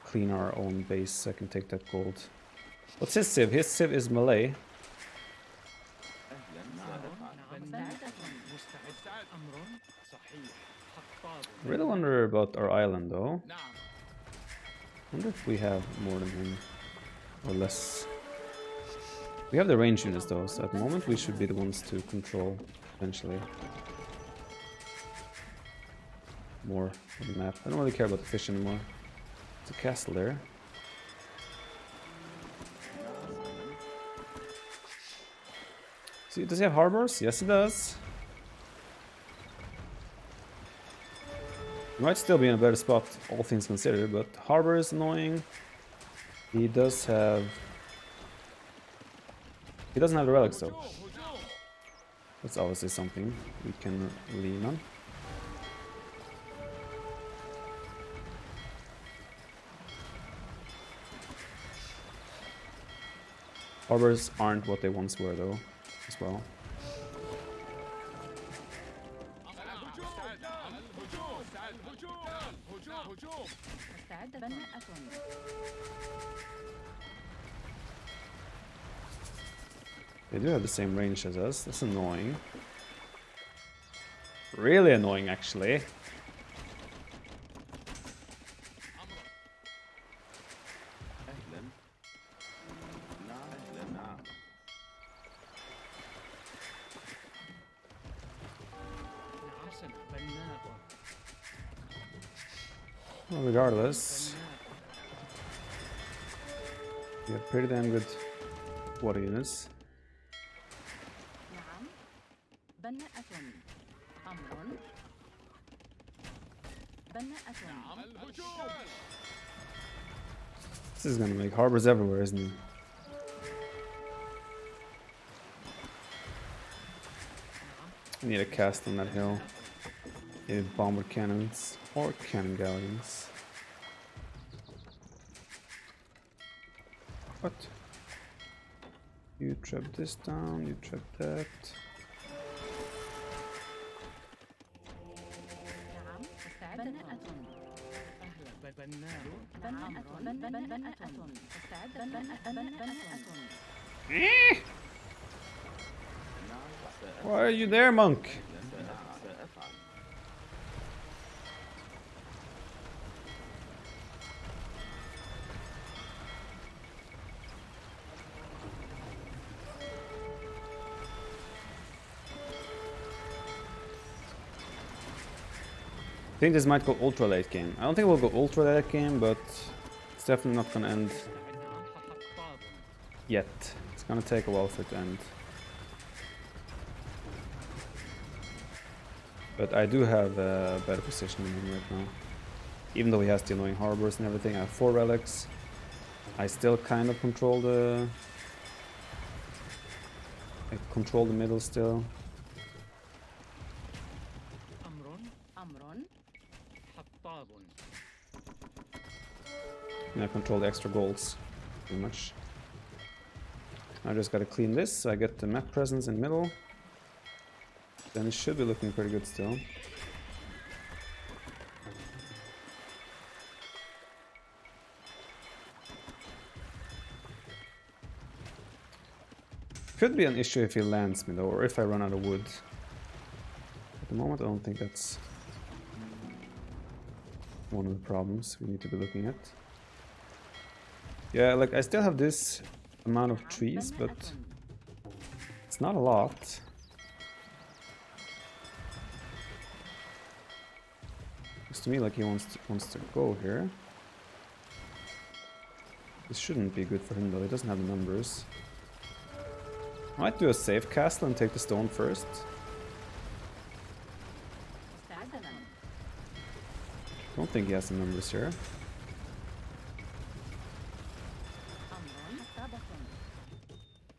clean our own base so I can take that gold. What's his civ? His civ is Malay. I really wonder about our island though. I wonder if we have more than him or less. We have the range units though, so at the moment we should be the ones to control eventually more of the map. I don't really care about the fish anymore. There's a castle there. See, does he have harbors? Yes, he does. He might still be in a better spot, all things considered, but harbor is annoying. He does have... He doesn't have the relics though. That's obviously something we can lean on. Harbors aren't what they once were though, as well. مستعد بناءة. They do have the same range as us. That's annoying. Really annoying, actually. Well, regardless, we have pretty damn good water units. نعم بناءة. أمر. بناءة. This is gonna make harbors everywhere, isn't it? I need a cast on that hill. Need bomber cannons or cannon galleons. What? You trap this down, you trap that. نعم مستعد بناءة. بناءة. مستعد بناءة. Why are you there, monk? I think this might go ultra late game. I don't think we'll go ultra late game, but it's definitely not gonna end yet. It's It's gonna take a while for it to end. But I do have a better position than him right now. Even though he has the annoying harbors and everything, I have 4 relics. I still kind of control the... I control the middle still. أمر حطاب. And I control the extra golds, pretty much. I just gotta clean this, so I get the map presence in middle. Then it should be looking pretty good still. Could be an issue if he lands me though, or if I run out of wood. At the moment I don't think that's one of the problems we need to be looking at. Yeah, like I still have this amount of trees, but it's not a lot. Looks to me like he wants to go here. This shouldn't be good for him though, he doesn't have the numbers. I might do a safe castle and take the stone first. مستعدا Don't think he has the numbers here. أمر حطابة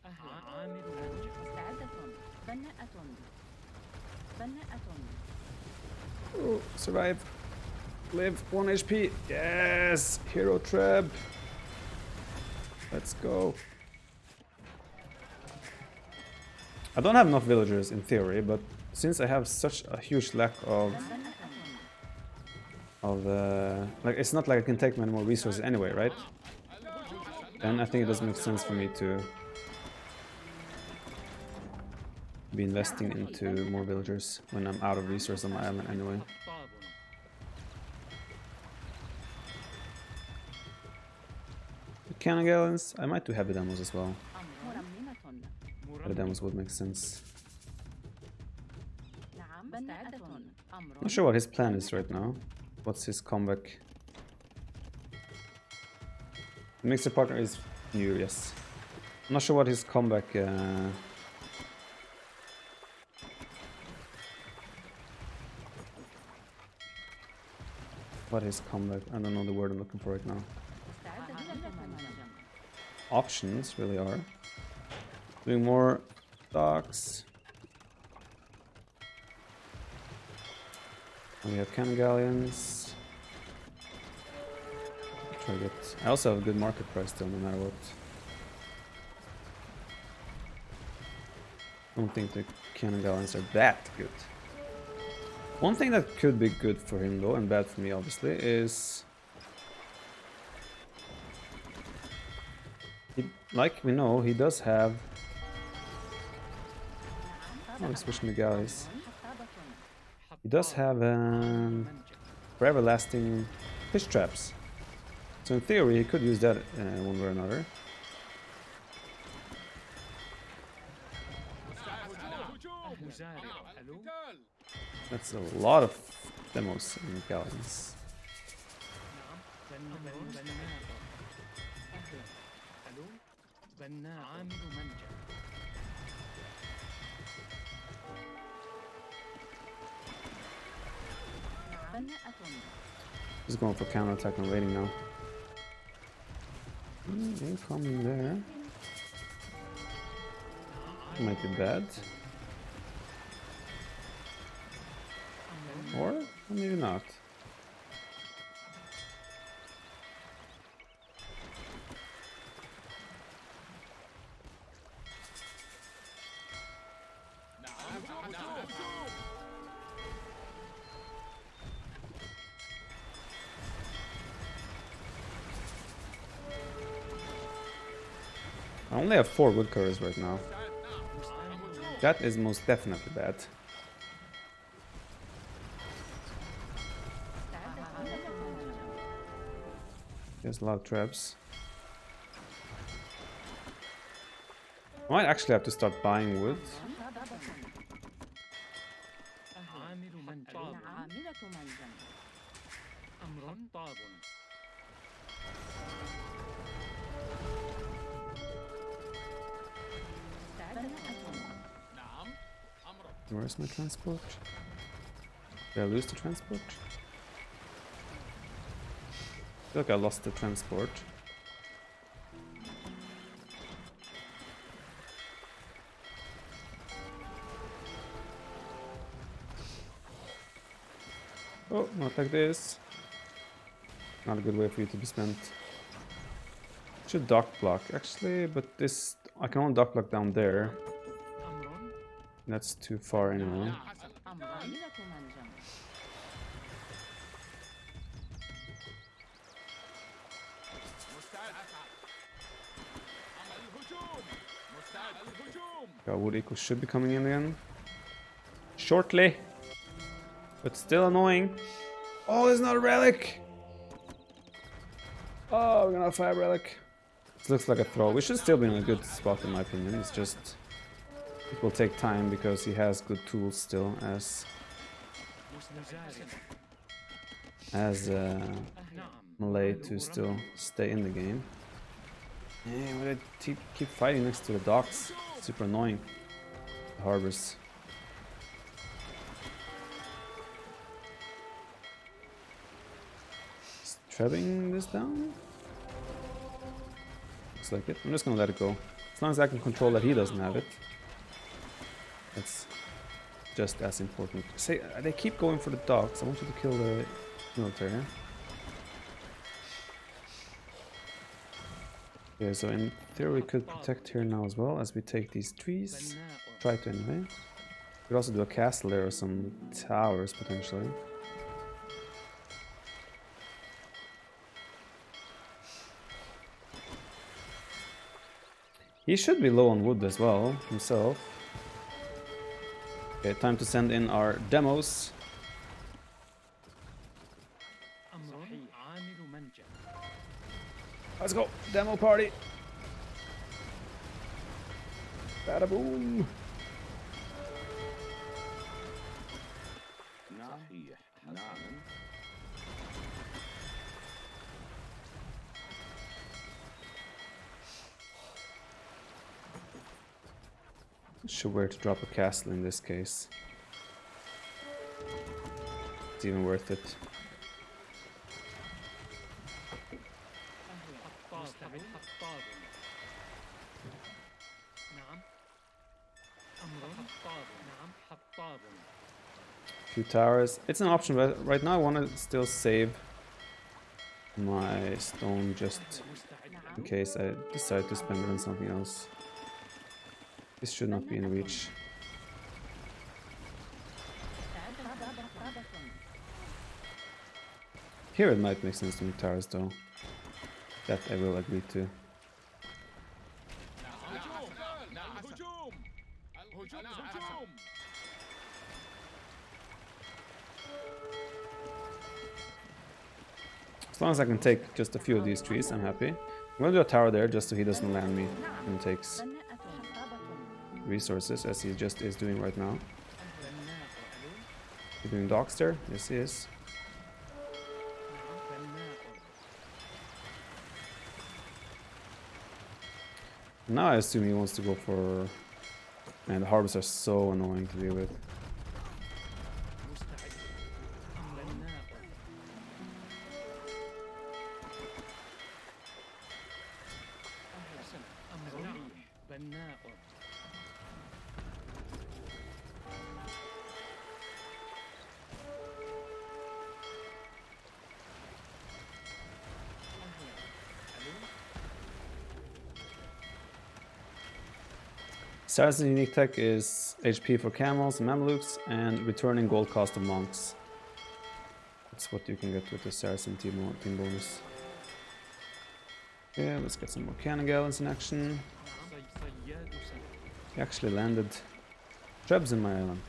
عامل منجح. مستعدة بناءة بناءة Oh, survive. Live 1 HP. Yes! Hero trap. Let's go. I don't have enough villagers in theory, but since I have such a huge lack of like it's not like I can take many more resources anyway, right? Then I think it doesn't make sense for me to be investing into more villagers when I'm out of resources on my island anyway. حطاب. The cannon gallons, I might do heavy demos as well. مرممة Heavy demos would make sense. نعم بناءة أمر Not sure what his plan is right now. What's his comeback? The mixer partner is new, yes. I'm not sure what his comeback. What his comeback? I don't know the word I'm looking for right now. مستعدة منجم Options really are doing more docks. And we have cannon galleons. Try to get. I also have a good market price still, no matter what. I don't think the cannon galleons are that good. One thing that could be good for him though, and bad for me obviously, is like we know, he does have. Oh, he's switching the galleys. He does have forever lasting fish traps. So in theory, he could use that one way or another. مزارع. ألو. That's a lot of demos in galleons. نعم. بناء. أهلا. ألو. بناء. عامل منجح. بناءة He's going for counterattack and raiding now. Incoming there. Might be bad. Or maybe not. I only have 4 woodcutters right now. That is most definitely bad. There's a lot of traps. I might actually have to start buying wood. عامل منجح. عاملة منجم أمر حطاب. نعم أمرك Where's my transport? Did I lose the transport? I feel like I lost the transport. Oh, not like this. Not a good way for you to be spent. Should dock block actually, but this I can only dock block down there. أمر That's too far anyway. حسن قليلة منجم. مستعد عمل الهجوم مستعد الهجوم Yeah, wood equals should be coming in again. Shortly. But still annoying. Oh, there's not a relic! Oh, we're gonna have 5 relic. This looks like a throw. We should still be in a good spot in my opinion. It's just... It will take time because he has good tools still as... نعم Malay to still stay in the game. Yeah, but I keep fighting next to the docks. Super annoying. The harbors. Is trebbing this down? Looks like it. I'm just gonna let it go. As long as I can control that he doesn't have it. That's just as important. Say, they keep going for the docks. I want you to kill the military. Okay, so in theory we could protect here now as well as we take these trees. بناء Try to anyway. We could also do a castle there or some towers potentially. He should be low on wood as well himself. Okay, time to send in our demos. أمر عامل منجم Let's go! Demo party! Bada boom! ناحية نعم Not sure where to drop a castle in this case. It's even worth it. مستعد حطاب نعم أمر حطاب نعم حطاب Few towers. It's an option, but right now I want to still save my stone just مستعد in case I decide to spend it on something else. This should not be in reach. Here it might make sense to make towers though. That I will agree to. الهجوم نعم الهجوم الهجوم As long as I can take just a few of these trees, I'm happy. I'm gonna do a tower there just so he doesn't land me and takes resources as he just is doing right now. بناء He doing docks there? Yes, he is. نعم بناء Now I assume he wants to go for... Man, the harbors are so annoying to deal with. مستعد بناء أحسن أمر بناء Saracen's unique tech is HP for camels and Mamelukes and returning gold cost of monks. That's what you can get with the Saracen team bonus. Okay, let's get some more cannon gallons in action. صياد سنة He actually landed trebs in my island.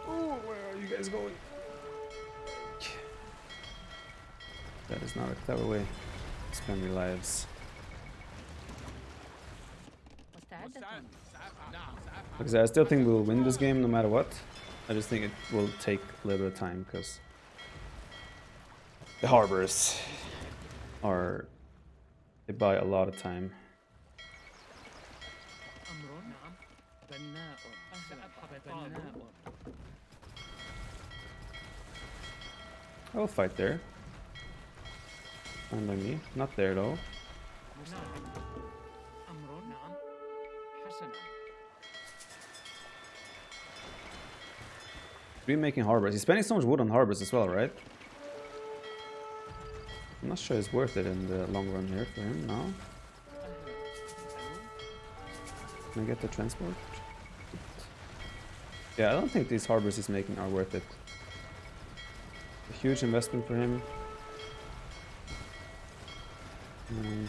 Oh, where are you guys going? That is not a clever way to spend your lives. مستعدة. نعم Because I still think we'll win this game no matter what. I just think it will take a little bit of time because The harbors are, they buy a lot of time. أمر نعم بناء سأذهب بناء I will fight there. Fine by me. Not there though. مستعد أمر نعم حسنا Remaking harbors. He's spending so much wood on harbors as well, right? I'm not sure it's worth it in the long run here for him now. Can I get the transport? Yeah, I don't think these harbors he's making are worth it. A huge investment for him. And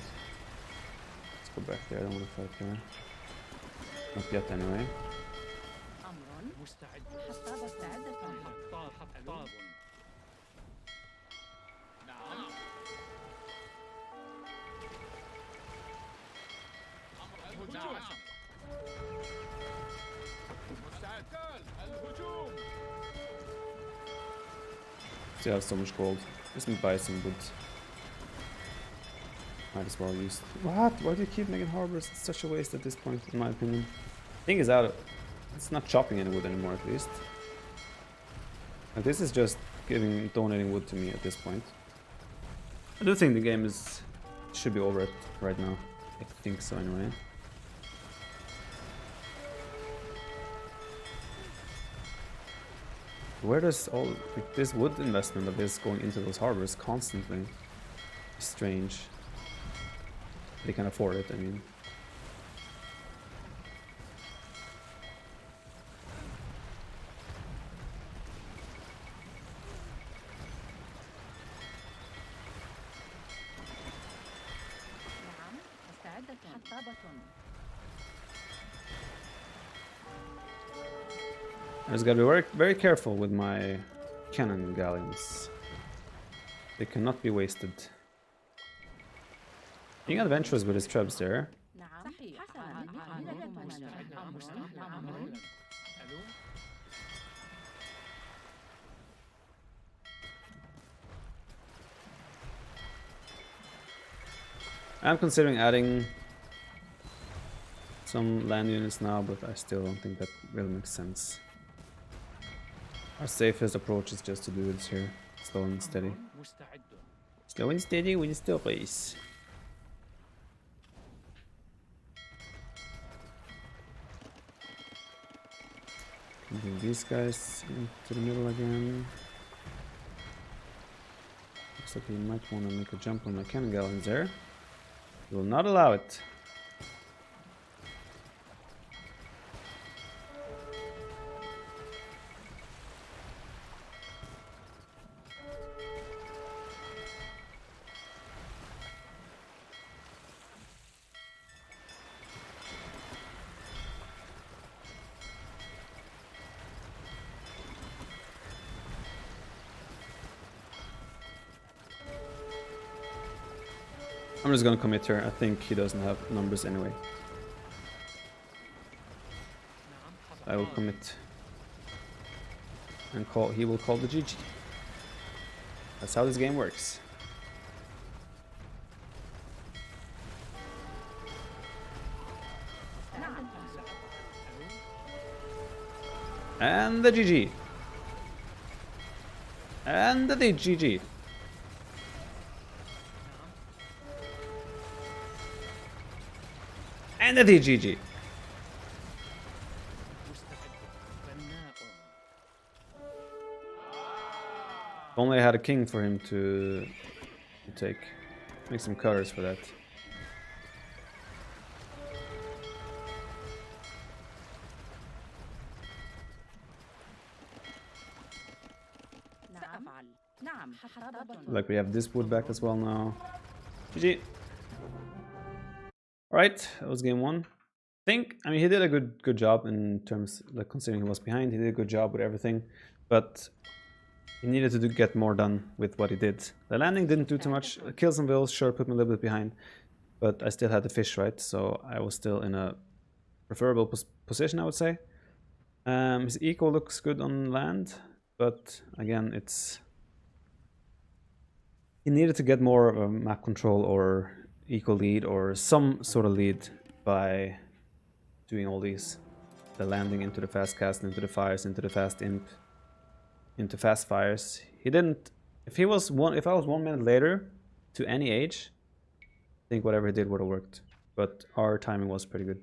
let's go back there. I don't want to fight there. Not yet, anyway. أمر مستعد حتى مستعدة حطاب نعم الهجوم مستعد الهجوم Still have so much gold. Just buy some wood. Might as well use. What? Why do you keep making harbors? It's such a waste at this point, in my opinion. Thing is out. It's not chopping any wood anymore, at least. Like, this is just donating wood to me at this point. I do think the game should be over it right now. I think so, anyway. Where does all like, this wood investment of this going into those harbors constantly? Strange. They can afford it, I mean. نعم مستعدة حطابة I just gotta be very, very careful with my cannon galleons. They cannot be wasted. Being adventurous with his trebs there. نعم صحيح حسنا أمر ألو I'm considering adding some land units now, but I still don't think that really makes sense. Our safest approach is just to do this here, slow and steady. مستعد Slow and steady with still pace. Moving these guys into the middle again. Looks like he might want to make a jump on my cannon galleons there. Will not allow it. I'm just gonna commit here. I think he doesn't have numbers anyway. I will commit. And he will call the GG. That's how this game works. And the GG. And the GG. And the GG. If only I had a king for him to take. Make some cutters for that. سأفعل نعم حطابة Like we have this wood back as well now. GG. Alright, that was game one. I mean he did a good job in terms, like considering he was behind, he did a good job with everything, but he needed to get more done with what he did. The landing didn't do too much. Kill some vills, sure, put me a little bit behind, but I still had the fish, right? So I was still in a preferable position, I would say. His eco looks good on land, but again, it's He needed to get more of a map control or eco lead or some sort of lead by doing all these. The landing into the fast cast, into the fires, into the fast imp, into fast fires. He didn't. If I was 1 minute later to any age, I think whatever he did would have worked. But our timing was pretty good.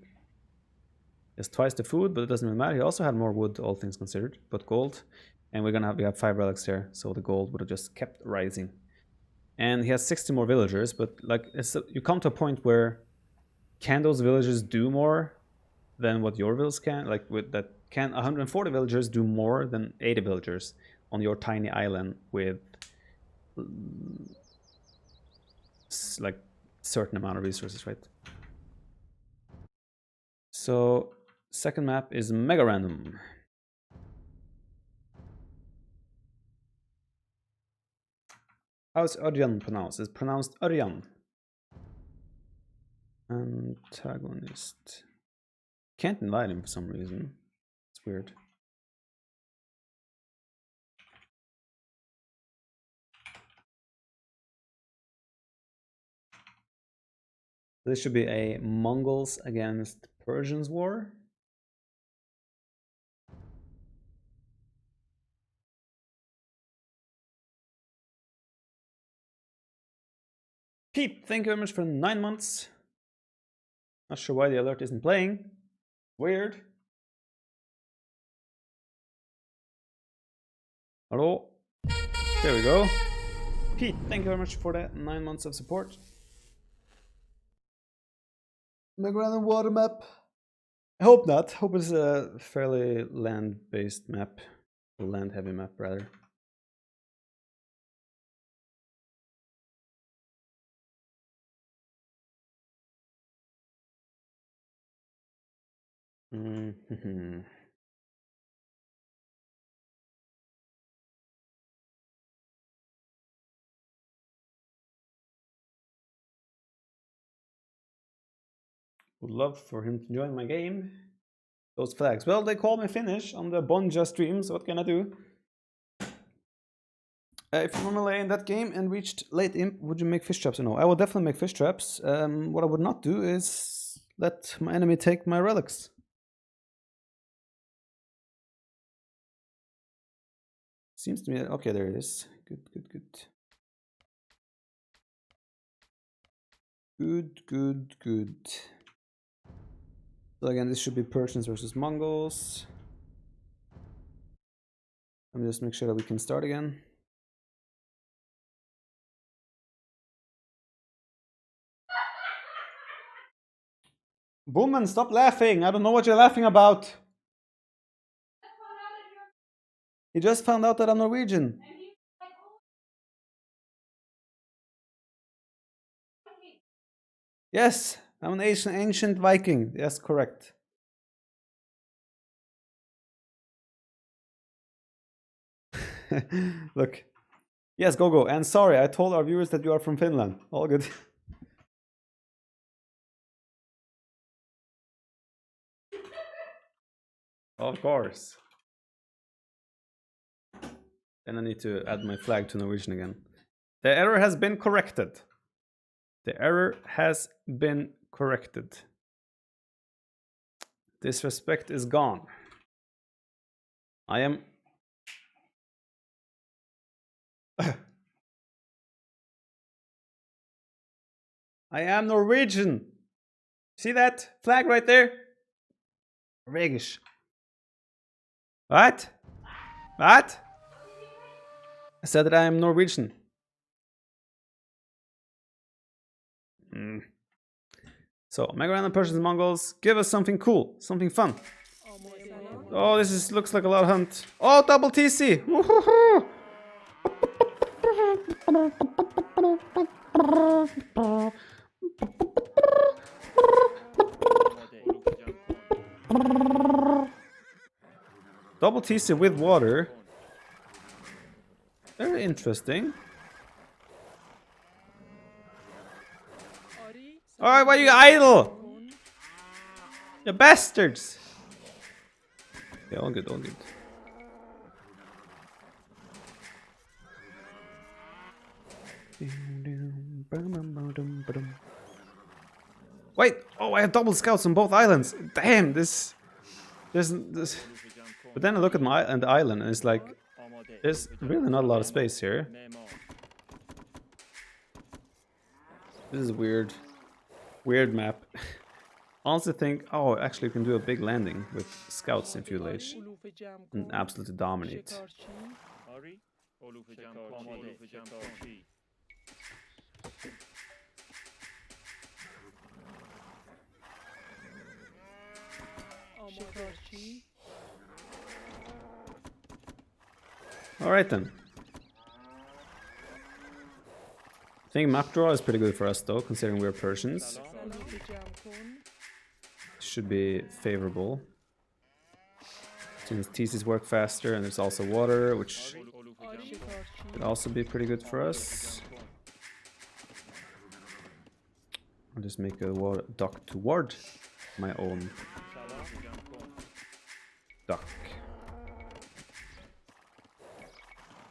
It's twice the food, but it doesn't really matter. He also had more wood, all things considered, but gold. And we have 5 relics here, so the gold would have just kept rising. And he has 60 more villagers, but like you come to a point where can those villagers do more than what your villas can? Like with that, can 140 villagers do more than 80 villagers on your tiny island with like certain amount of resources, right? So second map is mega random. How's Örjan pronounced? It's pronounced Örjan. Antagonist. Can't invite him for some reason. It's weird. This should be a Mongols against Persians war. Pete, thank you very much for 9 months. Not sure why the alert isn't playing. Weird. Hello. There we go. Pete, thank you very much for that 9 months of support. Mega random water map. I hope not. Hope it's a fairly land-based map. Or land-heavy map, rather. Would love for him to join my game. Those flags. Well, they called me Finnish on the Bonjwa stream, so what can I do? If you were Malay in that game and reached late imp, would you make fish traps or no? I would definitely make fish traps. What I would not do is let my enemy take my relics. Seems to me, okay, there it is. Good, good, good. Good, good, good. So again, this should be Persians versus Mongols. Let me just make sure that we can start again. Booman, stop laughing! I don't know what you're laughing about. He just found out that I'm Norwegian. Yes, I'm an ancient Viking. Yes, correct. Look. Yes, go. And sorry, I told our viewers that you are from Finland. All good. Of course. Then I need to add my flag to Norwegian again. The error has been corrected. The error has been corrected. Disrespect is gone. I am... I am Norwegian. See that flag right there? Norwegish. What? What? I said that I am Norwegian. So, Mega Random Persians and Mongols, give us something cool, something fun. Oh, looks like a lot of hunt. Oh, double TC! Woohoo! Double TC with water. Very interesting. Alright, why are you idle? You bastards! Yeah, all good, all good. Wait! Oh, I have double scouts on both islands! Damn, this... This... But then I look at my the island and it's like... There's really not a lot of space here. This is weird. Weird map. I honestly think, oh, actually you can do a big landing with scouts in feudal age and absolutely dominate. Alright then. I think map draw is pretty good for us though, considering we're Persians. Should be favorable. Since theses work faster and there's also water, which could also be pretty good for us. I'll just make a dock toward my own dock.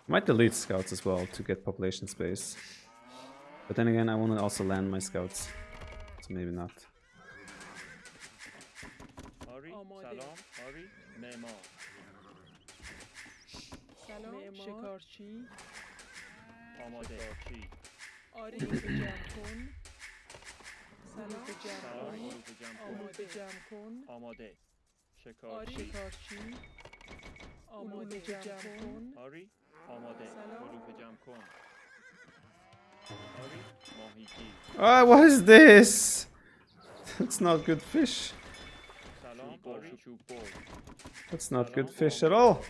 Might delete scouts as well to get population space. But then again, I want to also land my scouts. So maybe not. Ah, what is this? That's not good fish. That's not good fish at all.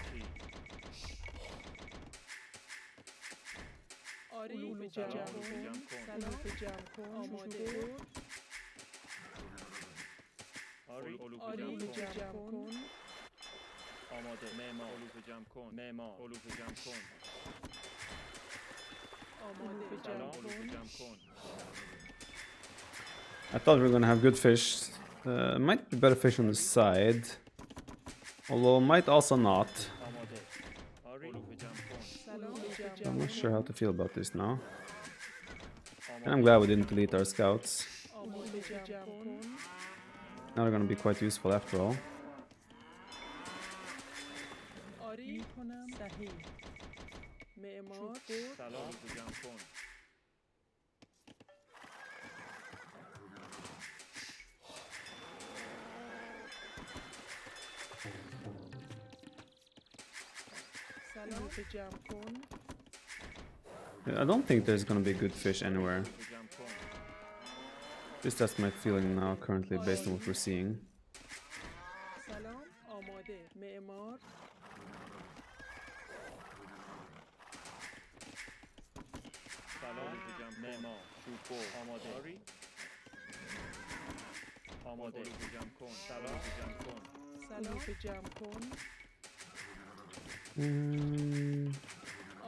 I thought we were gonna have good fish. Might be better fish on the side. Although might also not. I'm not sure how to feel about this now. And I'm glad we didn't delete our scouts. Now they're gonna be quite useful after all. I don't think there's gonna be good fish anywhere. At least that's my feeling now, currently, based on what we're seeing.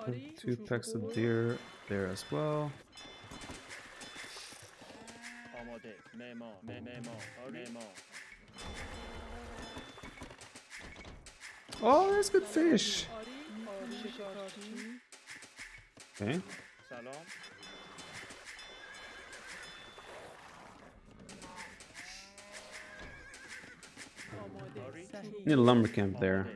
Have 2 packs of deer there as well. Oh, there's good fish. Okay. Need a lumber camp there.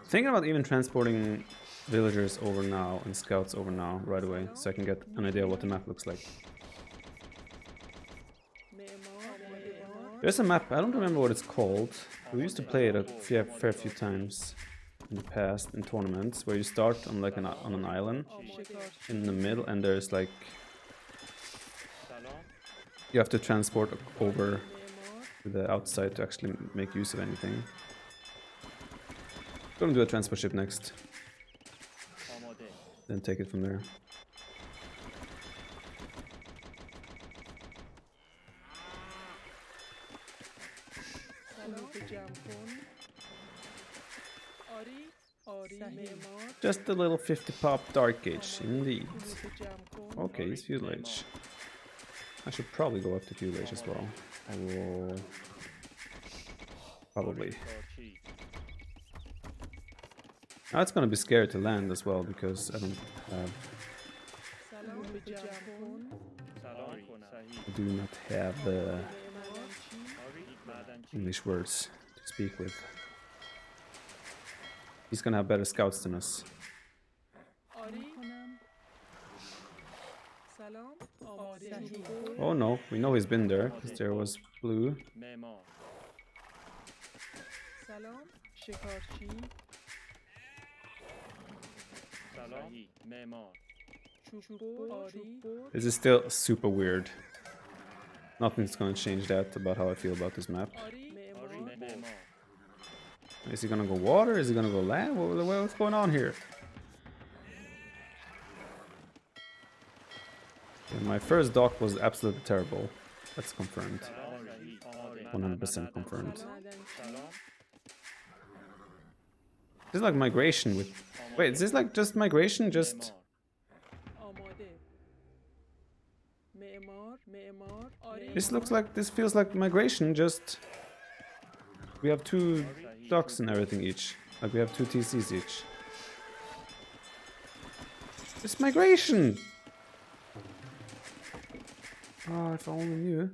Thinking about even transporting villagers over now and scouts over now right away, so I can get an idea of what the map looks like. There's a map, I don't remember what it's called. We used to play it a fair few times in the past in tournaments, where you start on like on an island in the middle, and there's like you have to transport over to the outside to actually make use of anything. Gonna do a transport ship next, then take it from there. Just a little 50 pop dark gauge, indeed. Okay, he's fuselage. I should probably go up to fuselage as well. I will... Probably. Now it's gonna be scary to land as well because I don't have... I do not have English words to speak with. He's gonna have better scouts than us. Oh no, we know he's been there because there was blue. This is still super weird. Nothing's gonna change that about how I feel about this map. Is he gonna go water? Is he gonna go land? What's going on here? Yeah, my first dock was absolutely terrible. That's confirmed. 100% confirmed. This is like migration with... Wait, is this like just migration? Just... This looks like... This feels like migration, just... We have 2 docks and everything each. Like we have 2 TCs each. It's migration! Oh, if I only knew.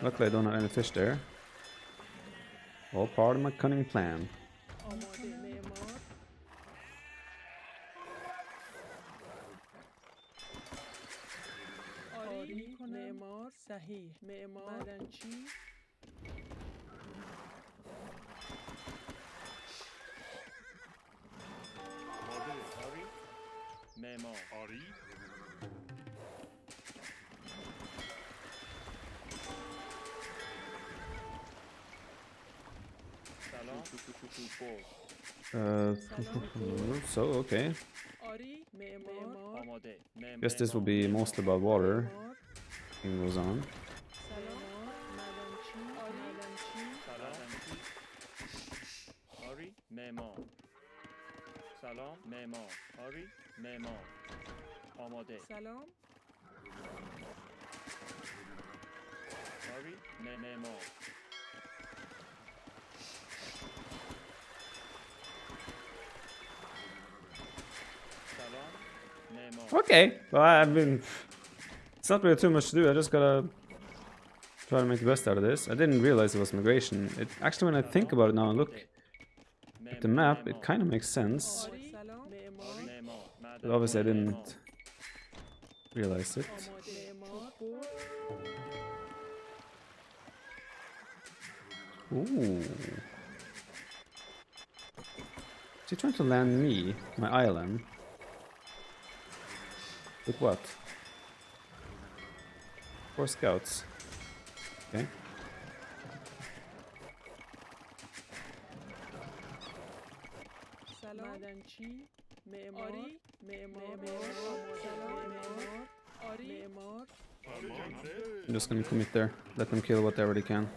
Luckily I don't have any fish there. All part of my cunning plan. So, okay. Guess this will be mostly about water. Thing goes on. Okay, well, I mean, it's not really too much to do. I just gotta try to make the best out of this. I didn't realize it was migration. It actually, when I think about it now and look at the map, it kind of makes sense. But obviously, I didn't realize it. Ooh. Is he trying to land me, my island? With what? 4 scouts. Okay. I'm just gonna commit there. Let them kill whatever they can.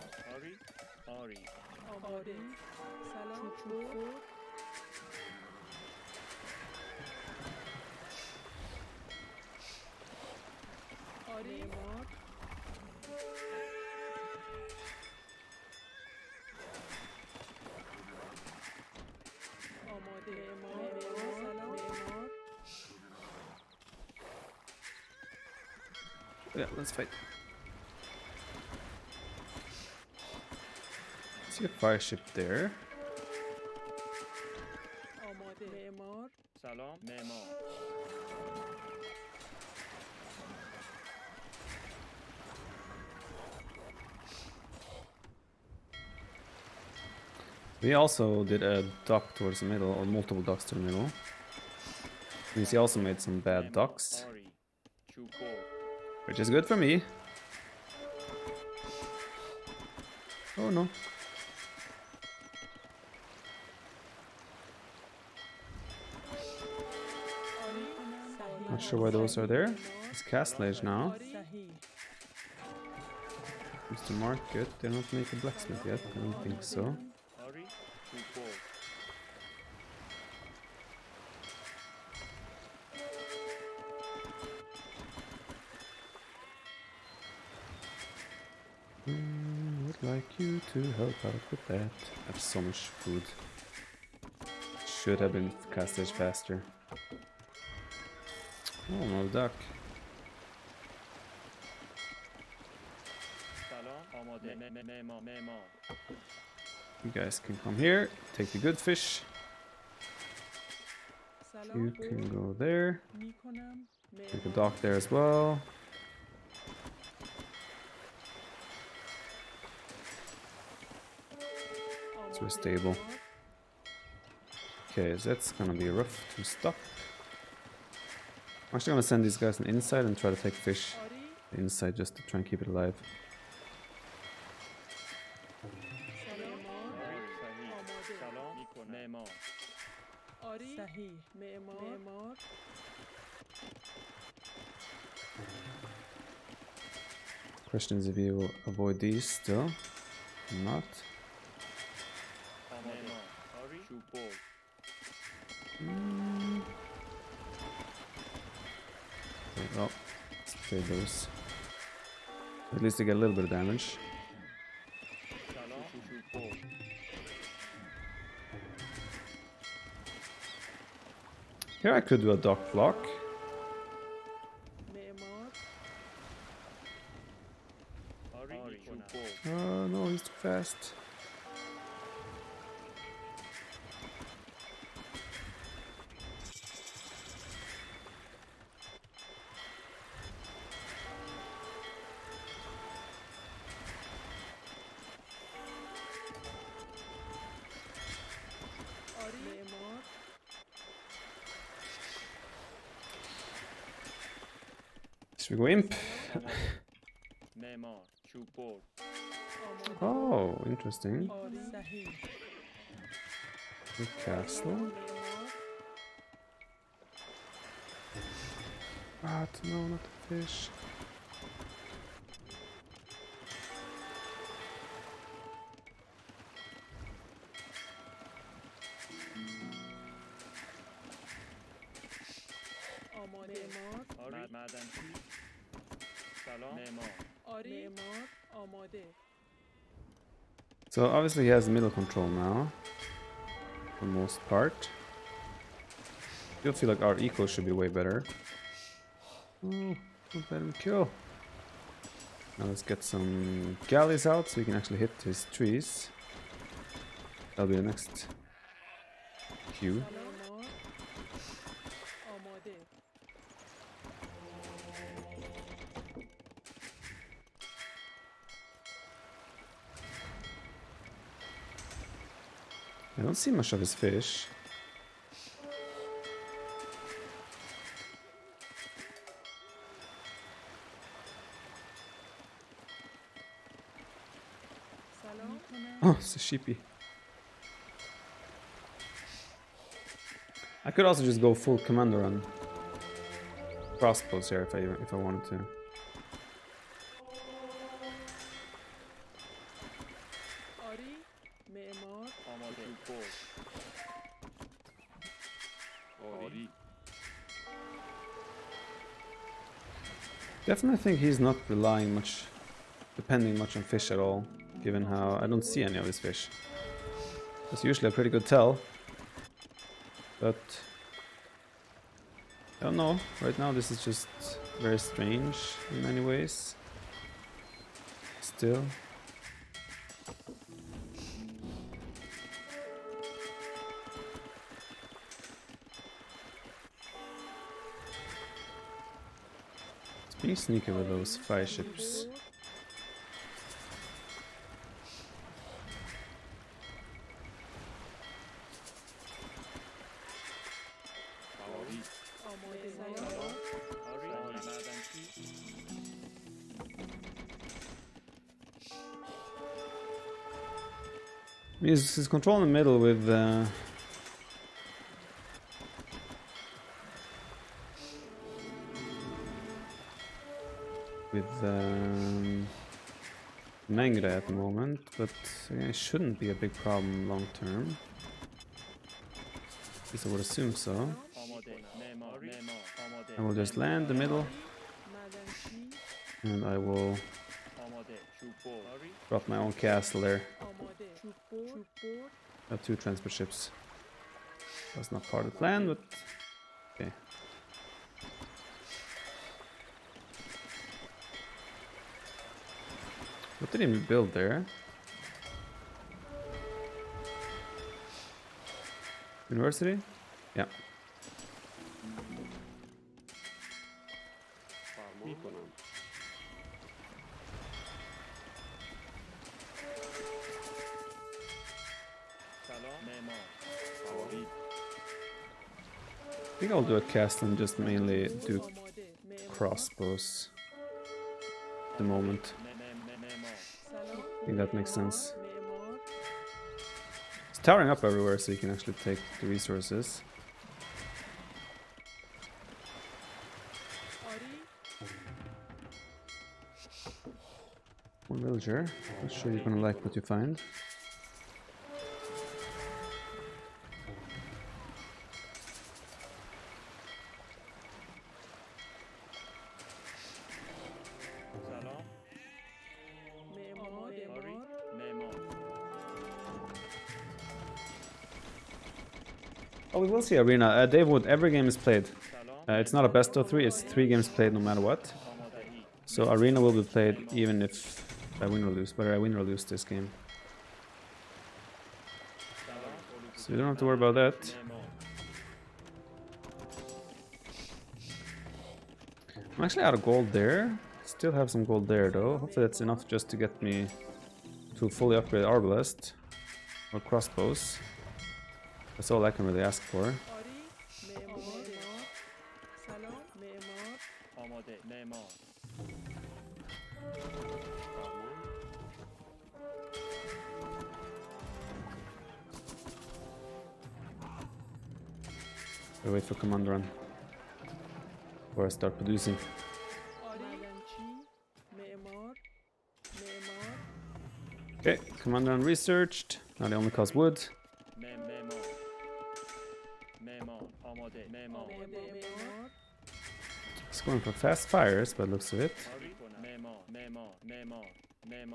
Yeah, let's fight. See a fire ship there. We also did a dock towards the middle, or multiple docks to the middle. Means he also made some bad docks, which is good for me. Oh no. Not sure why those are there. It's Castle Age now. Mr. Market, they're not making a blacksmith yet. I don't think so. Would like you to help out with that. I have so much food. Should have been casted faster. Oh, no duck. You guys can come here, take the good fish. You can go there. Make a dock there as well. So we're stable. Okay, so that's gonna be rough to stop. I'm actually gonna send these guys on inside and try to take fish inside just to try and keep it alive. Question is if you will avoid these still. Not. Okay, well, let's trade those. At least they get a little bit of damage. Here I could do a dock block. Oh no, he's too fast. Should we go imp? Oh, interesting. The castle. What? No, not the fish. So obviously he has middle control now, for the most part. I still feel like our eco should be way better. Oh, don't let him kill. Now let's get some galleys out so we can actually hit his trees. That'll be the next cue. I don't see much of his fish. Oh, it's a sheepy. I could also just go full commander on crossbows here if I wanted to. Definitely think he's not depending much on fish at all, given how I don't see any of his fish. It's usually a pretty good tell, but I don't know. Right now this is just very strange in many ways. Still. Being sneaky with those fire ships. He's controlling the middle with Mangre at the moment, but again, it shouldn't be a big problem long term. At least I would assume so. I will just land the middle, and I will drop my own castle there. I have 2 transport ships. That's not part of the plan, but okay. What did he build there? University? Yeah. I think I'll do a castle and just mainly do crossbows at the moment. I think that makes sense. It's towering up everywhere so you can actually take the resources. One villager. Not sure you're gonna like what you find. Oh, we will see arena. Dave Wood, every game is played. It's not a best of 3, it's 3 games played no matter what. So arena will be played even if I win or lose, whether I win or lose this game. So you don't have to worry about that. I'm actually out of gold there. Still have some gold there though. Hopefully that's enough just to get me to fully upgrade arbalest or crossbows. That's all I can really ask for. I wait for command run before I start producing. Okay, command run researched. Now they only cost wood. It's going for fast fires by the looks of it.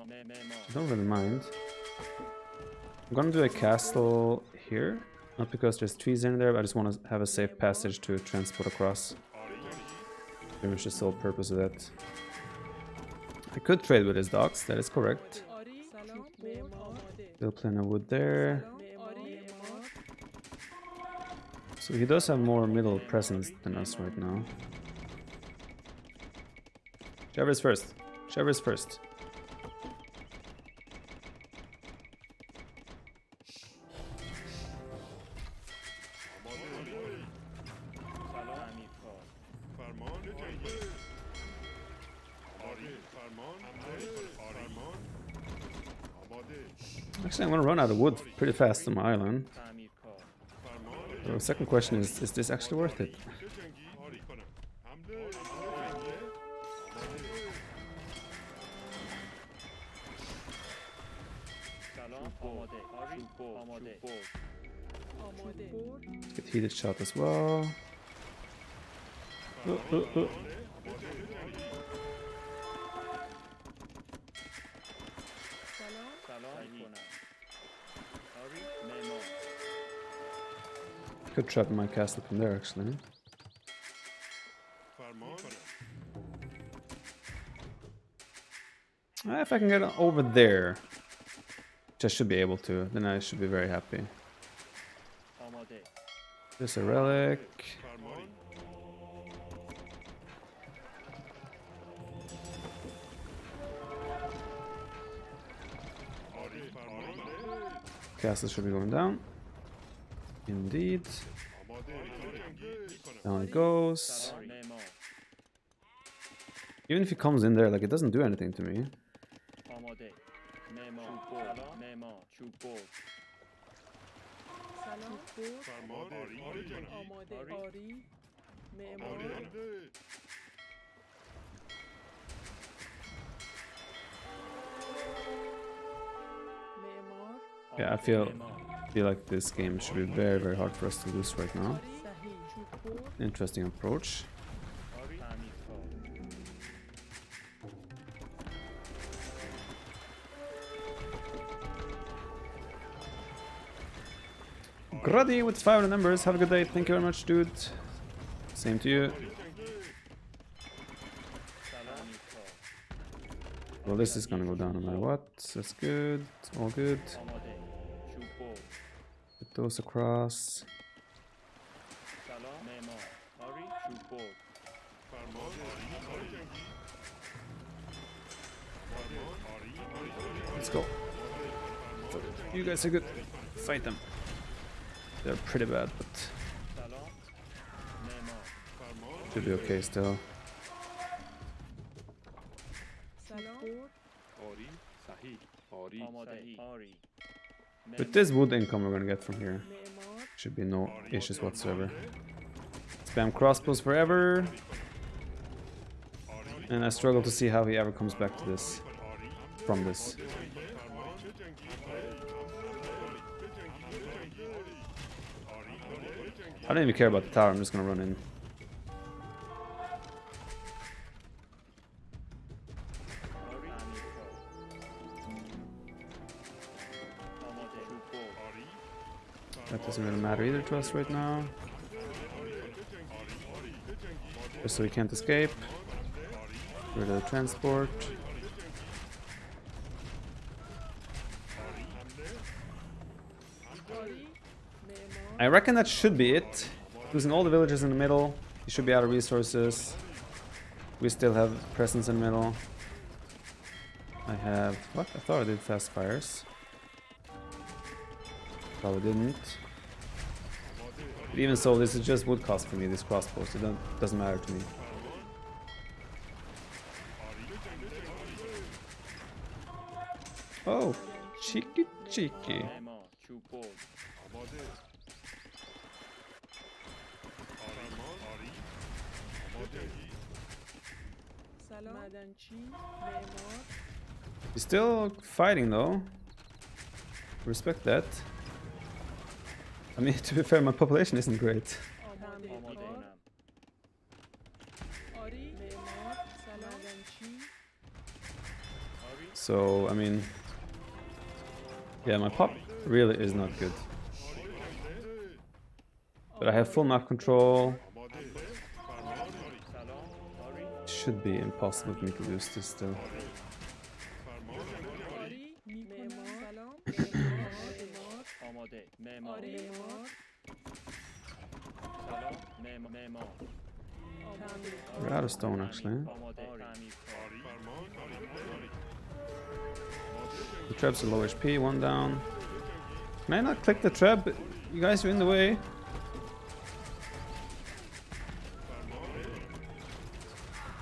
I don't really mind. I'm gonna do a castle here. Not because there's trees in there, but I just want to have a safe passage to transport across. Pretty much the sole purpose of that. I could trade with his docks, that is correct. Still plenty of wood there. So he does have more middle presence than us right now. Shivers first. Shivers first. Actually, I'm gonna run out of wood pretty fast on my island. So the second question is this actually worth it? Let's get heated shot as well. Could trap my castle from there actually. If I can get over there, which I should be able to, then I should be very happy. There's a relic. Castle should be going down. Indeed. Down it goes. Even if he comes in there, like, it doesn't do anything to me. Yeah, I feel like this game should be very, very hard for us to lose right now. Interesting approach. Gruddy with 500 numbers. Have a good day. Thank you very much, dude. Same to you. Well, this is gonna go down no matter what. That's good. All good. Put those across. Let's go. You guys are good. Fight them. They're pretty bad, but should be okay still. With this wood income we're gonna get from here, should be no issues whatsoever. Spam crossbows forever, and I struggle to see how he ever comes back to this from this. I don't even care about the tower, I'm just gonna run in. That doesn't really matter either to us right now. Just so we can't escape. Get rid of the transport. I reckon that should be it. Losing all the villagers in the middle. He should be out of resources. We still have presence in the middle. I have... what? I thought I did fast fires. Probably didn't. But even so, this is just wood cost for me, this crossbow, so it doesn't matter to me. Oh, cheeky cheeky. He's still fighting though. Respect that. I mean, to be fair, my population isn't great. So, I mean... yeah, my pop really is not good. But I have full map control. Should be impossible for me to lose this still. We're out of stone actually. The treb's a low HP, one down. Can I not click the treb? You guys are in the way.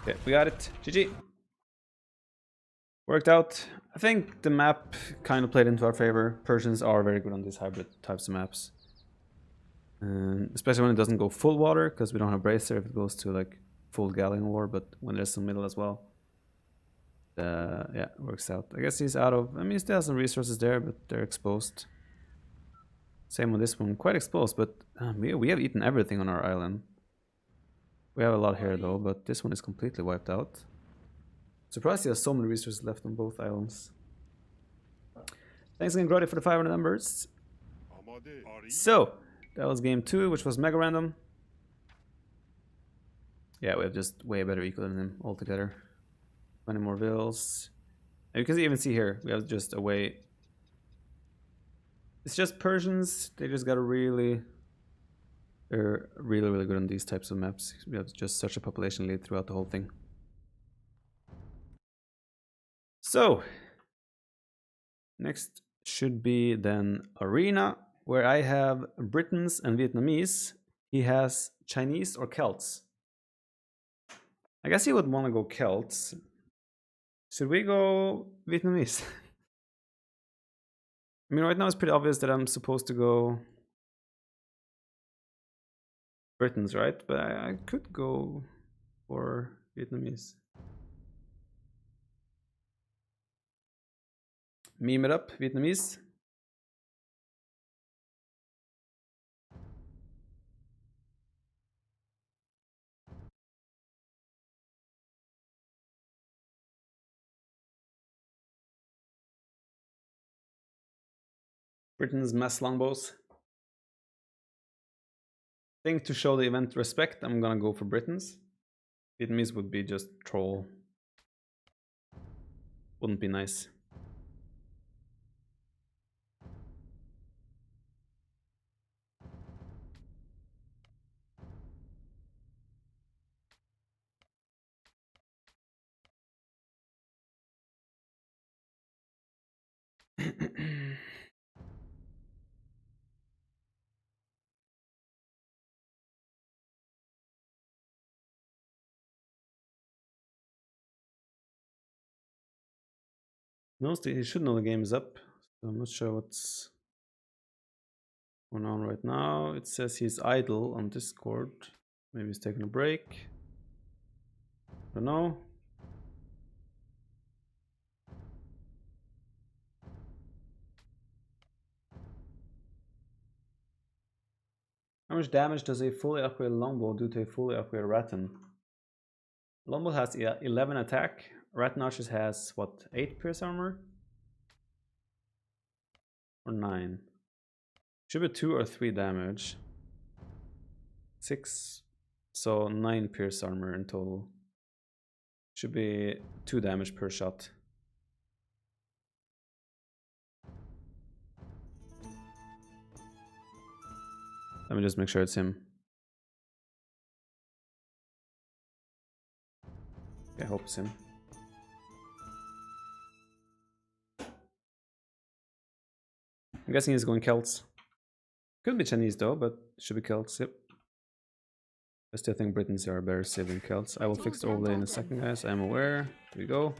Okay, we got it. GG. Worked out. I think the map kind of played into our favor. Persians are very good on these hybrid types of maps. Especially when it doesn't go full water, because we don't have bracer if it goes to like full galleon war, but when there's some middle as well. Yeah, it works out. I guess he's out of... I mean, he still has some resources there, but they're exposed. Same with this one. Quite exposed, but we have eaten everything on our island. We have a lot here though, but this one is completely wiped out. Surprised he has so many resources left on both islands. Thanks again, Grody, for the 500 numbers. So, that was game 2, which was mega random. Yeah, we have just way better eco than him altogether. 20 more vills. And you can even see here, we have just a way... it's just Persians, they just got a really... they're really, really good on these types of maps. We have just such a population lead throughout the whole thing. So, next should be then Arena, where I have Britons and Vietnamese. He has Chinese or Celts. I guess he would want to go Celts. Should we go Vietnamese? I mean, right now it's pretty obvious that I'm supposed to go Britons, right? But I could go for Vietnamese. Meme it up, Vietnamese. Britain's mass longbows. I think to show the event respect, I'm gonna go for Britain's. Vietnamese would be just troll. Wouldn't be nice. Mostly he should know the game is up, so I'm not sure what's going on right now. It says he's idle on Discord. Maybe he's taking a break. Don't know. How much damage does a fully upgraded longbow do to a fully upgraded Rattan? Longbow has 11 attack. Rattan Archers has what, 8 pierce armor? Or 9? Should be 2 or 3 damage. 6, so 9 pierce armor in total. Should be 2 damage per shot. Let me just make sure it's him. I hope it's him. I'm guessing he's going Celts. Could be Chinese though, but should be Celts, yep. I still think Britons are better saved than Celts. I will fix the overlay in a second, guys. I'm aware. Here we go.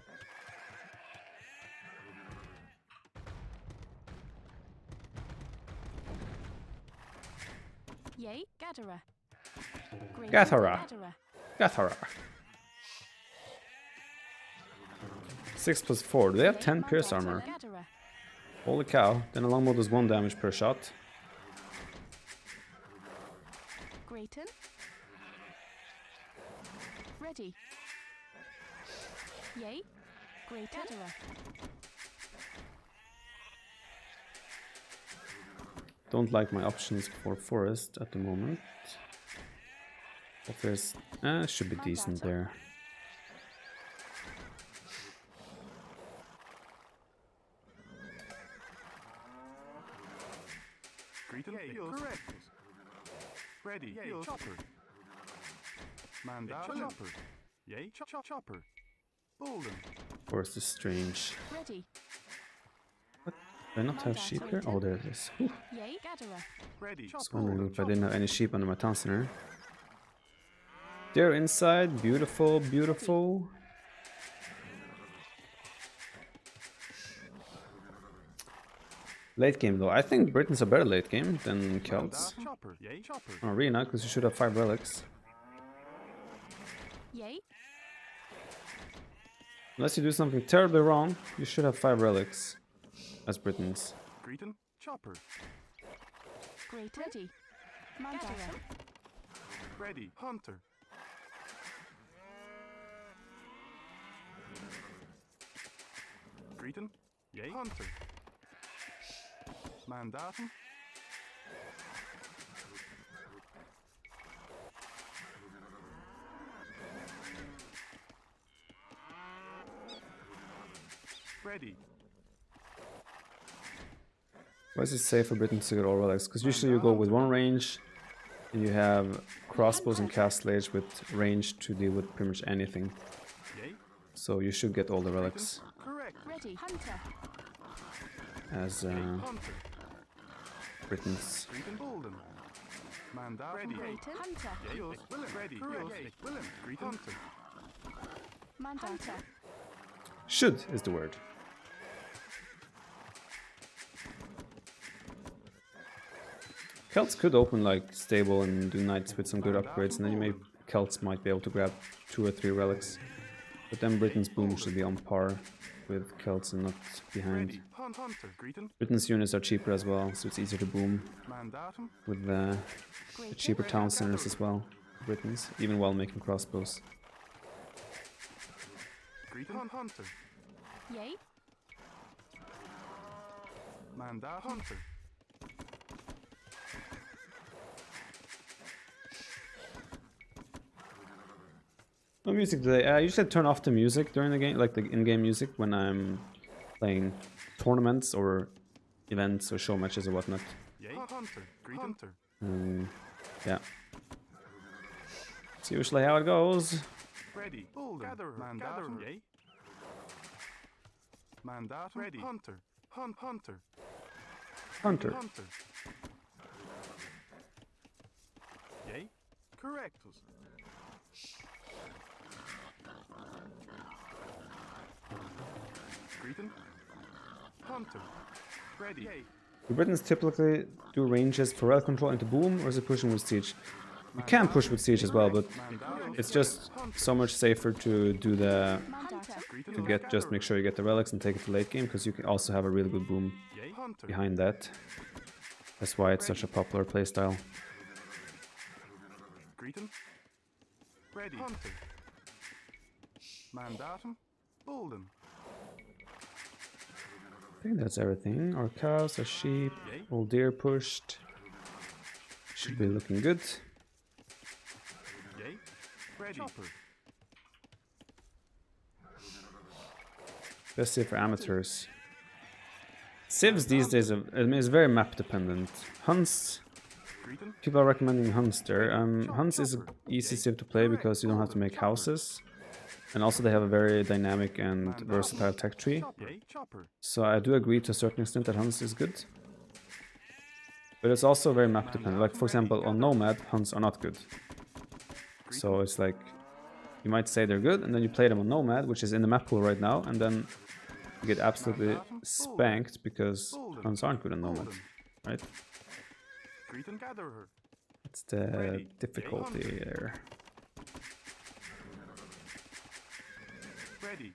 Yay, Gatherer. Gatherer. Gatherer. 6 plus 4. Do they have 10 pierce armor? Holy cow. Then a longbow does 1 damage per shot. Grayton. Ready. Yay. Great Gatherer. Don't like my options for forest at the moment. Offers should be decent there. Correct. Ready. Chopper. Mandar chopper. Yay. Chopper. Bolden. Forest is strange. Ready. What? Do I not have sheep here? Oh, there it is. Whew. Yay, Gatherer. Ready. I was wondering if I didn't have any sheep under my town center. They're inside. Beautiful, beautiful. Late game though. I think Britons are better late game than Celts. Chopper. Yay. Chopper. Oh, really not, because you should have 5 relics. Yay. Unless you do something terribly wrong, you should have 5 relics as Britons. Greeton. Chopper. Great. Ready. Gatherer. Ready. Hunter. Greeton. Yay. Hunter. Mandatum. Ready. Why is it safe for Britons to get all relics? Because usually you go with 1 range and you have crossbows and castlage with range to deal with pretty much anything. Yay. So you should get all the relics Correct. Ready. Hunter. as Hunter. Britons. Greeton Bolden. Mandatum. Ready. Grayton. Hunter. Yayos. Willem. Ready. Correct. Willem. Greeton. Hunter. Mandata. Should is the word. Celts could open like stable and do knights with some good upgrades, and then you may Celts might be able to grab 2 or 3 relics. But then Britain's boom should be on par with Celts and not behind. Ready. Hunter. Greeton. Britain's units are cheaper as well, so it's easier to boom Mandatum. with the cheaper town centers as well. Britons, even while making crossbows. Greeton. Hunter. Yay. Mandatum. Hunter. No music today. I usually turn off the music during the game, like the in-game music, when I'm playing tournaments or events or show matches or whatnot. Yay. Hunter. Greet hunter. Yeah. It's usually how it goes. Ready. Gather. Mandatum. Yay. Mandatum. Ready. Hunter. Hunter. Hunter. Hunter. Yay. Correctus. Greeting. Hunter. Ready. Yay. Do Britons typically do ranges for rel control into boom, or is it pushing with siege? You can push with siege as well, but it's just so much safer to do the just make sure you get the relics and take it to late game, because you can also have a really good boom behind that. That's why it's such a popular playstyle. Greeting. Ready. Hunter. Mandatum. Bolden. I think that's everything. Our cows, our sheep, all deer pushed. Should be looking good. Yay. Ready. Chopper. Especially for amateurs. Civs these days, I mean, it's very map dependent. Hunts, people are recommending Hunts there. Hunts is an easy civ to play because you don't have to make houses. And also they have a very dynamic and versatile tech tree. So I do agree to a certain extent that Hunts is good. But it's also very map dependent. Like for example on Nomad, Hunts are not good. So it's like, you might say they're good and then you play them on Nomad, which is in the map pool right now, and then you get absolutely spanked because Hunts aren't good on Nomad, right? It's the difficulty there. Ready.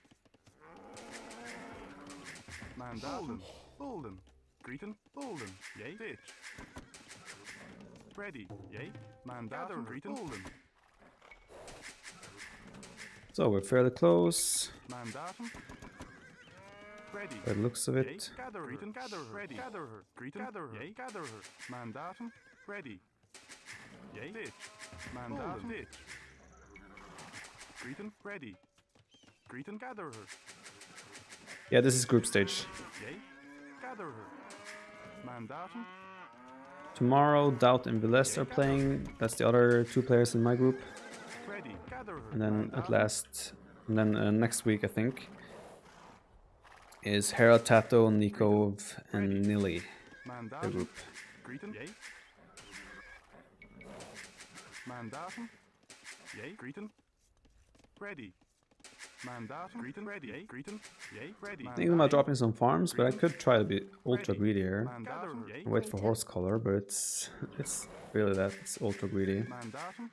Mandatum. Bolden. Greeting. Bolden. Yay. Ditch. Ready. Yay. Mandatum. Greeting. Bolden. So we're fairly close. Mandatum. Ready. By the looks of it. Gather her. Gather her. Ready. Gather her. Greeting. Gather her. Yay. Gather her. Mandatum. Ready. Yay. Ditch. Mandatum. Ditch. Greeting. Ready. Greeting. Gather her. Yeah, this is group stage. Yay. Gather her. Mandatum. Tomorrow, Doubt and Viles are playing. That's the other two players in my group. Ready. Gather her. And then at last, and then next week I think, is Hera, Tato, Nikov, and Nili. The group. Greeting. Yay. Mandatum. Yay. Greeting. Ready. Mandatum. Greeting. Ready. Yay. Greeting. Yay. Ready. Thinking about dropping some farms, but I could try to be ultra greedy here. Mandatum. Wait for horse color, but it's really that, it's ultra greedy. Mandatum.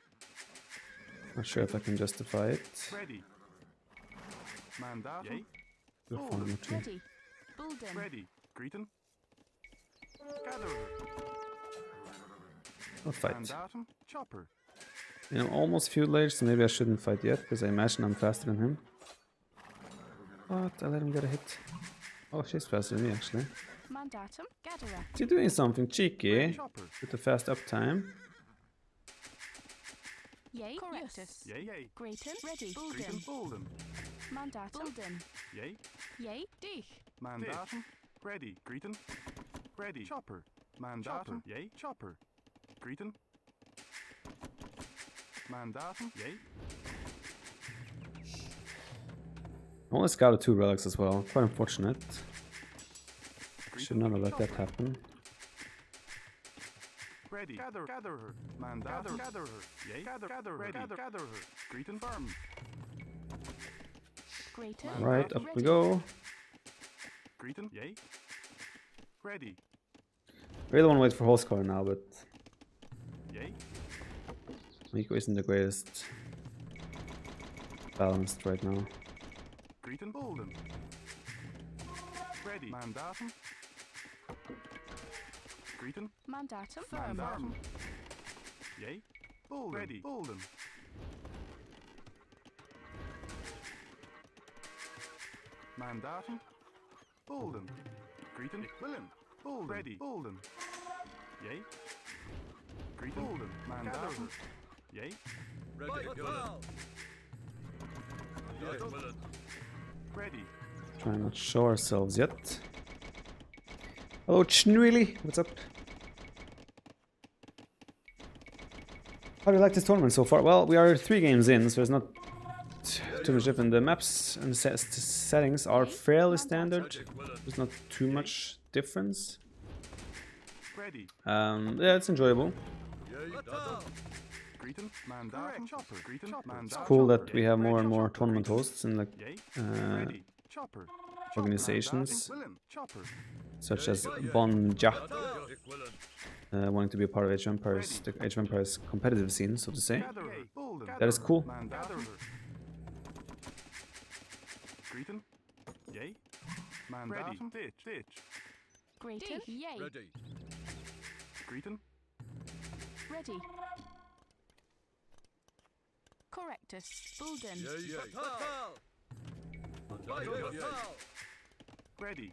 Not sure if I can justify it. Ready. Mandatum. Yay. Do a farm or two. Ready. Bolden. Ready. Greeting. Gather her. I'll fight. Mandatum. Chopper. You know, almost feudal age, so maybe I shouldn't fight yet, because I imagine I'm faster than him. What? I let him get a hit. Oh, she's faster than me, actually. Mandatum. Gatherer. Is he doing something cheeky Chopper. with the fast uptime? Yay. Correctus. Yay. Yay. Grayton. Ready. Greeting. Bolden. Bolden. Mandatum. Bolden. Yay. Yay. Dich. Mandatum. Ready. Greeting. Ready. Chopper. Mandatum. Yay. Chopper. Greeting. Mandatum. Yay. I only scouted 2 relics as well. Quite unfortunate. Should not have let that happen. Ready. Gather her. Mandatum. Gather her. Yay. Gather her. Ready. Gather her. Greeting. Farm. Grayton. Right, up we go. Greeting. Yay. Ready. Really want to wait for horse color now, but Yay. Miko isn't the greatest balanced right now. Greeting. Bolden. Ready. Mandatum. Greeting. Mandatum. Firm. Mandatum. Yay. Bolden. Ready. Bolden. Mandatum. Bolden. Greeting. Willen. Bolden. Ready. Bolden. Yay. Greeting. Bolden. Mandatum. Yay. Ready to go. Ready. Trying not to show ourselves yet. Hello, Chnwili. What's up? How do you like this tournament so far? Well, we are 3 games in, so there's not too much different. The maps and the settings are fairly standard. There's not too much difference. Ready. Yeah, it's enjoyable. It's cool that we have more and more tournament hosts and like organizations such as Bonjwa wanting to be a part of Age of Empires, the Age of Empires competitive scene, so to say. That is cool. Greeting. Yay. Ready. Correctus. Bulden. Ready.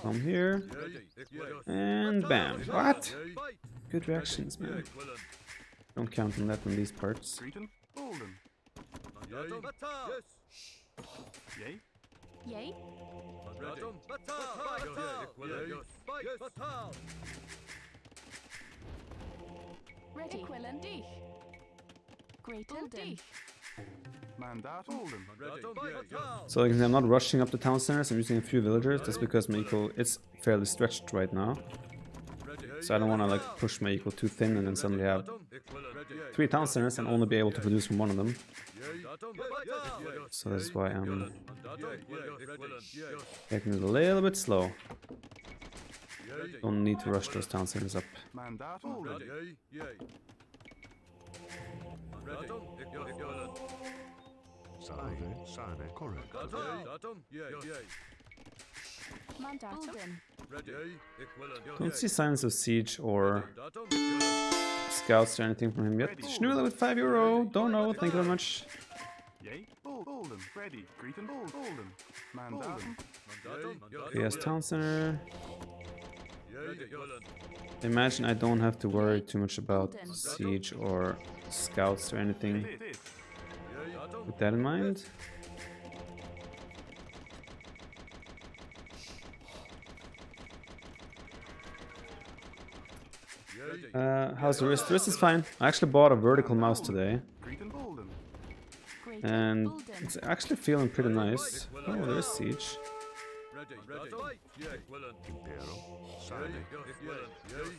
Come here. And bam. What? Good reactions, man. Don't count on that on these parts. Yay. Yay. Ready. Equivalent. Dich. Greater. Dich. So like, I'm not rushing up the town centers, I'm using a few villagers. That's because my eco it's fairly stretched right now. So I don't want to like push my eco too thin and then suddenly have 3 town centers and only be able to produce from one of them. So that's why I'm taking it a little bit slow. Don't need to rush those town centers up. Don't see signs of siege or scouts or anything from him yet. Schnoodle with €5. Don't know. Thank you very much. He has town center. Imagine I don't have to worry too much about siege or scouts or anything. With that in mind. How's the wrist? The wrist is fine. I actually bought a vertical mouse today. And it's actually feeling pretty nice. Oh, there's siege.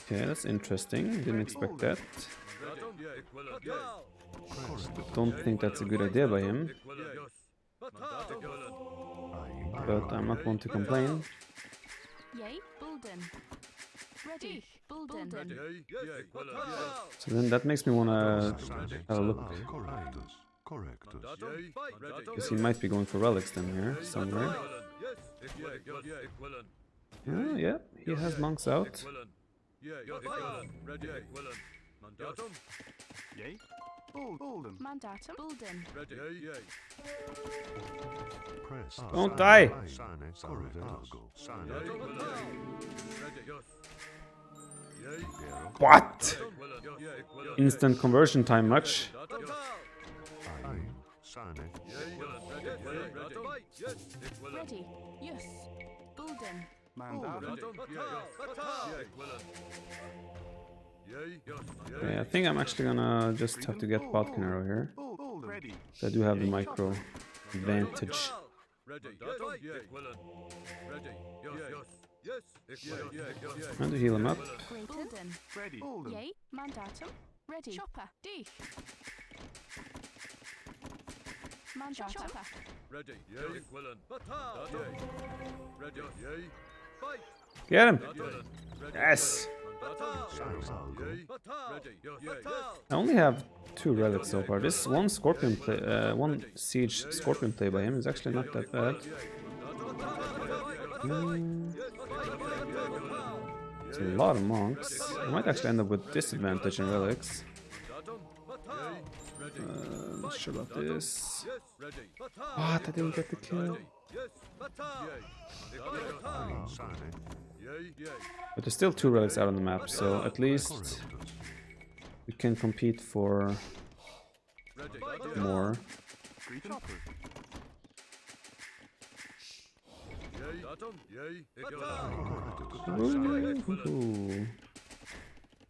Okay, that's interesting. Didn't expect that. Don't think that's a good idea by him. But I'm not one to complain. So then that makes me want to have a look. Because he might be going for relics then here, somewhere. Yeah, he has monks out. Don't die! What? Instant conversion time much? Ready. Yes. Bulden. Okay, I think I'm actually gonna just have to get Botkinero here. So I do have the micro advantage. Trying to heal him up. Ready. Yay. Mandatum. Ready. Chopper. D. Mandatum. Ready. Ready. Fight. Get him! Yes! I only have 2 relics so far. This one scorpion play, one siege scorpion play by him is actually not that bad. It's a lot of monks. I might actually end up with disadvantage in relics. Not sure about this. What? I didn't get the kill. But there's still 2 relics out on the map, so at least we can compete for more. Greeting. Chopper. Ooh.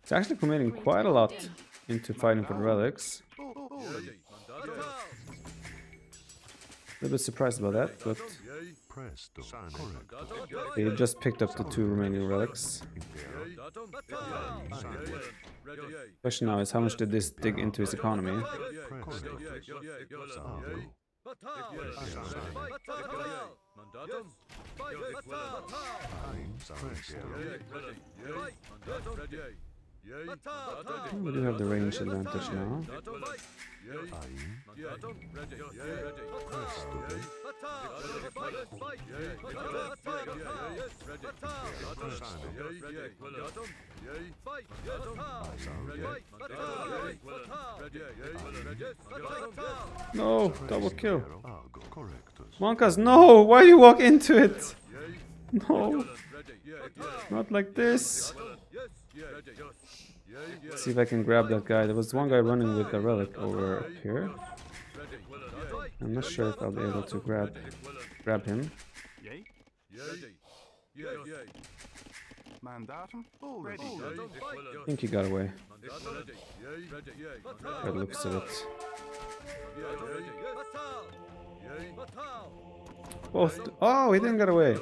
It's actually committing quite a lot into fighting for the relics. A little bit surprised about that, but he just picked up the 2 remaining relics. Question now is how much did this dig into his economy? We do have the range advantage now. No, double kill. Monkas, no! Why do you walk into it? No, not like this. Let's see if I can grab that guy. There was one guy running with the relic over up here. I'm not sure if I'll be able to grab him. I think he got away. By the looks of it. Both. Oh, he didn't get away.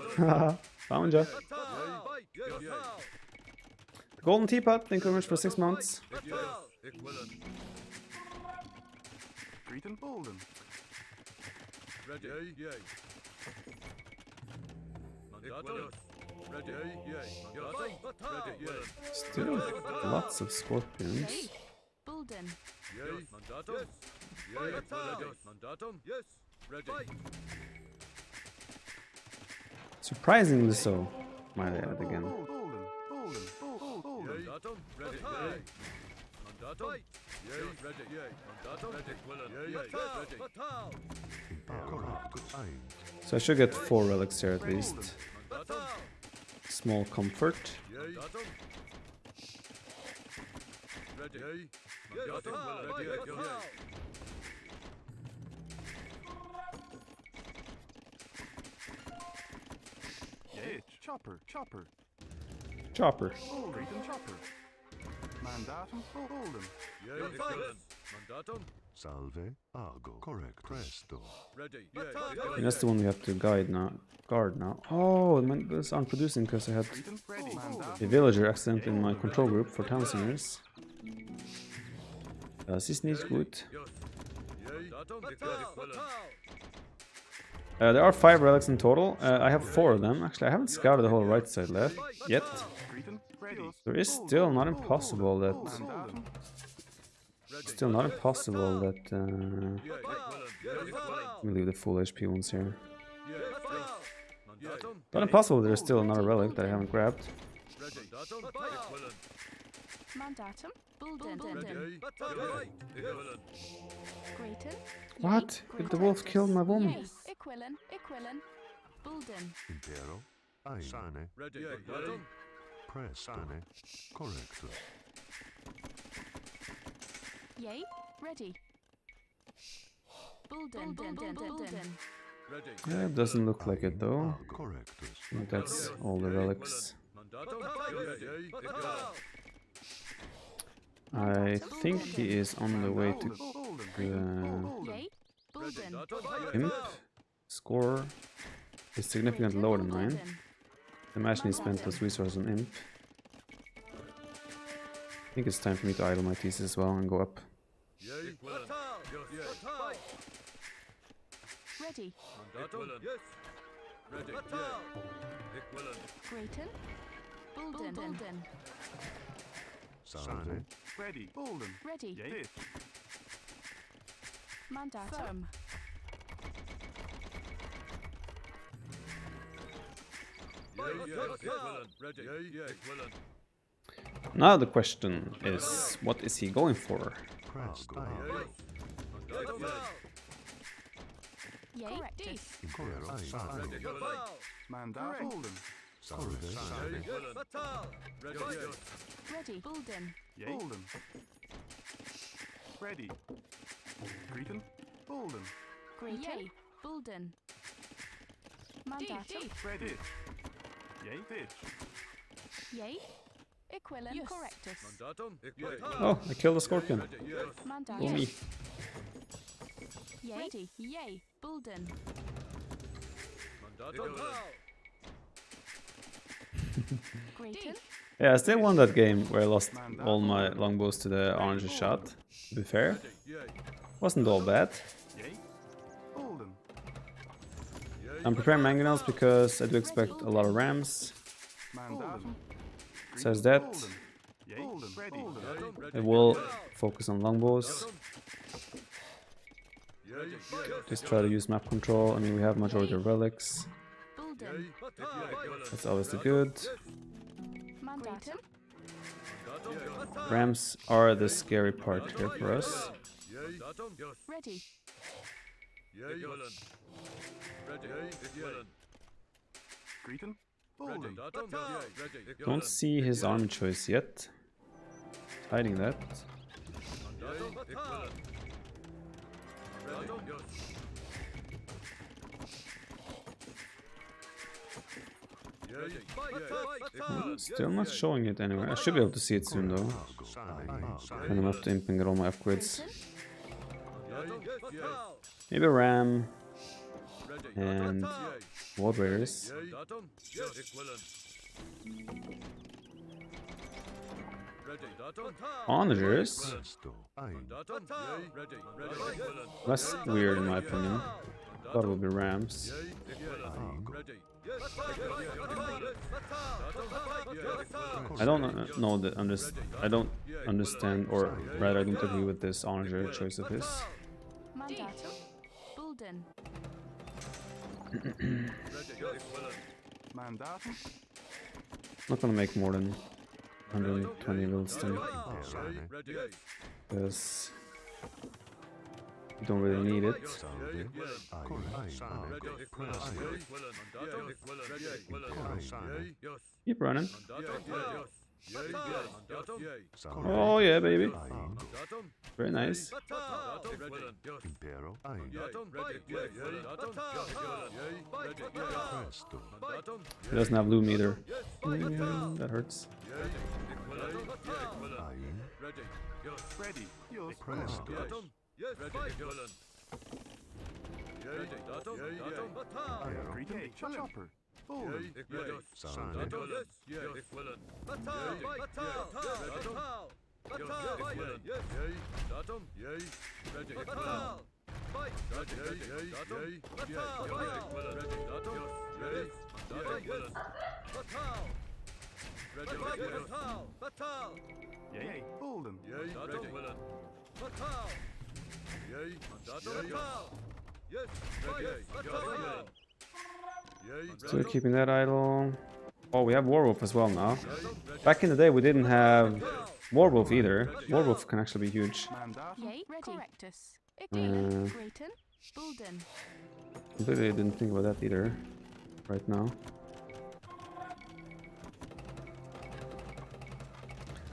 Bonjwa. Golden Teapot, thank you very much for 6 months. Still lots of scorpions. Surprisingly so, might I add again. So I should get 4 relics here at least. Small comfort. Chopper. Chopper. Mandatum Golden. Salve, Argo. Correct. Presto. And that's the one we have to guard now. Oh, it was unproducing because I had a villager accident in my control group for town singers. Das ist nicht gut. There are 5 relics in total. I have 4 of them. Actually, I haven't scouted the whole right side left yet. There is still not impossible that... Let me leave the full HP ones here. Not impossible, there's still another relic that I haven't grabbed. What? Did the wolf kill my woman? Impero. Ai. Sane. Presto. Correcto. Yay, ready. Bulden. Yeah, it doesn't look like it though. Correctus. I think that's all the relics. I think he is on the way to Imp. Score is significantly lower than mine. Imagine he spent those resources on Imp. I think it's time for me to idle my thesis as well and go up. Ready. Grayton. Bulden. Sane. Ready. Golden. Ready. Yay. Mandatum. Now the question is, what is he going for? Presto. Yay. Impero. Sane. Mandat Golden. Salve. Sane. Ready. Bulden. Golden. Ready. Greeting. Golden. Greeting. Bulden. Mandatum. Ready. Yay, pitch. Yay. Equilin. Correctus. Oh, I killed a scorpion. Mandatum. Oh me. Yay. Ready. Yay. Bulden. Greeting. Yeah, I still won that game where I lost all my longbows to the orange shot. To be fair, wasn't all bad. Yay. Bulden. I'm preparing mangonels because I do expect a lot of rams. Mandatum. Says that. Yay. Ready. I will focus on longbows. Just try to use map control. I mean, we have majority of relics. Bulden. That's obviously good. Mandatum. Rams are the scary part here for us. Ready. Greeting. Bulden. Don't see his army choice yet. Hiding that. Still not showing it anywhere. I should be able to see it soon though. And I'm have to imp and get all my upgrades. Maybe Ram and Ward Raiders. Onagers? Less weird in my opinion. Thought it would be Rams. I don't know that I don't understand, or rather I don't agree with this Onager choice of his. Mandatum. Bulden. Mandatum. Not gonna make more than 120 Wilston because you don't really need it. Keep running. Oh yeah, baby. Very nice. He doesn't have loom either. That hurts. Ready. Greeting. Chopper. Bulden. Yay. Bulden. Still keeping that idle. Oh, we have Warwolf as well now. Back in the day, we didn't have Warwolf either. Warwolf can actually be huge. Yay. Ready. Correctus. Equilin. Greeting. Bulden. Completely didn't think about that either. Right now.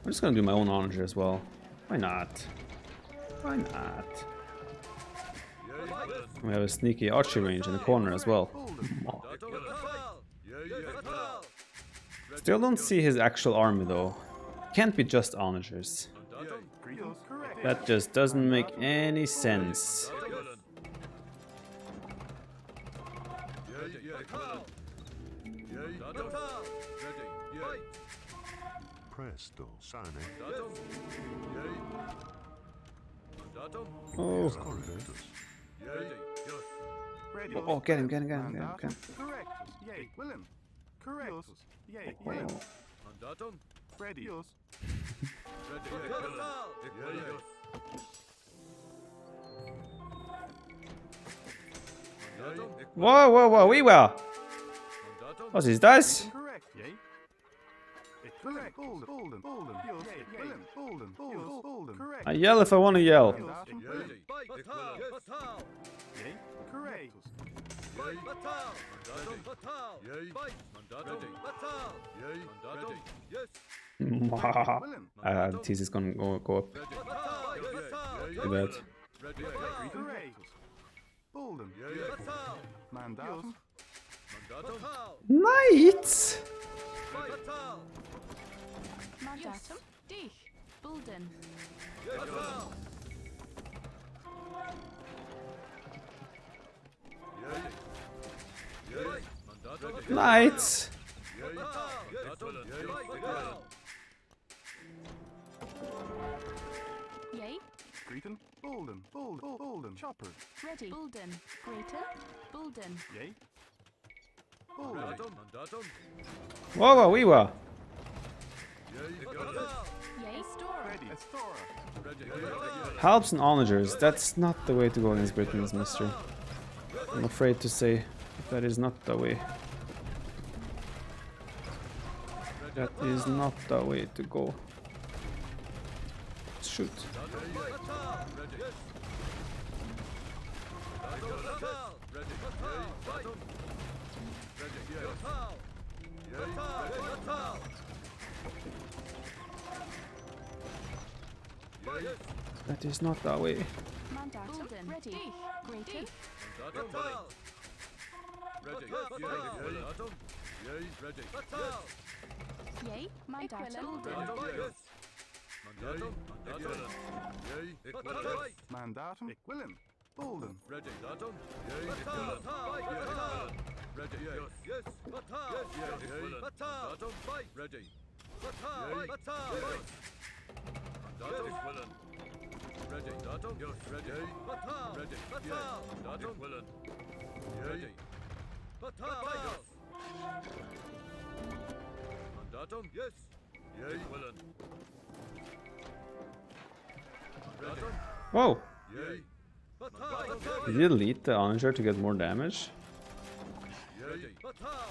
I'm just gonna do my own Onager as well. Why not? Why not? We have a sneaky archery range in the corner as well. Still don't see his actual army though. Can't be just Onagers. That just doesn't make any sense. Presto, sane. Oh, Ready. oh, get him. Correct. Yay. Willem. Correct. Yay. Ready. whoa, wee wow. What's his dice? Correct. Yay. Correct. Bulden. Correct. I yell if I want to yell. Yay. Correct. The tease is gonna go up. Too bad. Bolden. Mandatum. Knights! Mandatum. Dich. Bulden. Knights! Yay. Greeton. Bolden. Bolden. Chopper. Ready. Bulden. Greater. Bulden. Yay. Bolden. Whoa, whoa, wee wah. Yay. Store. Ready. Estora. Halps and onagers. That's not the way to go against Britons, mister. I'm afraid to say that is not the way. That is not the way to go. Shoot. That is not the way. Mandatum. Bulden. Ready. Greater. Yay. Mandatum. Bulden. Mandatum. Equilin. Bolden. Whoa! Did you delete the onager to get more damage?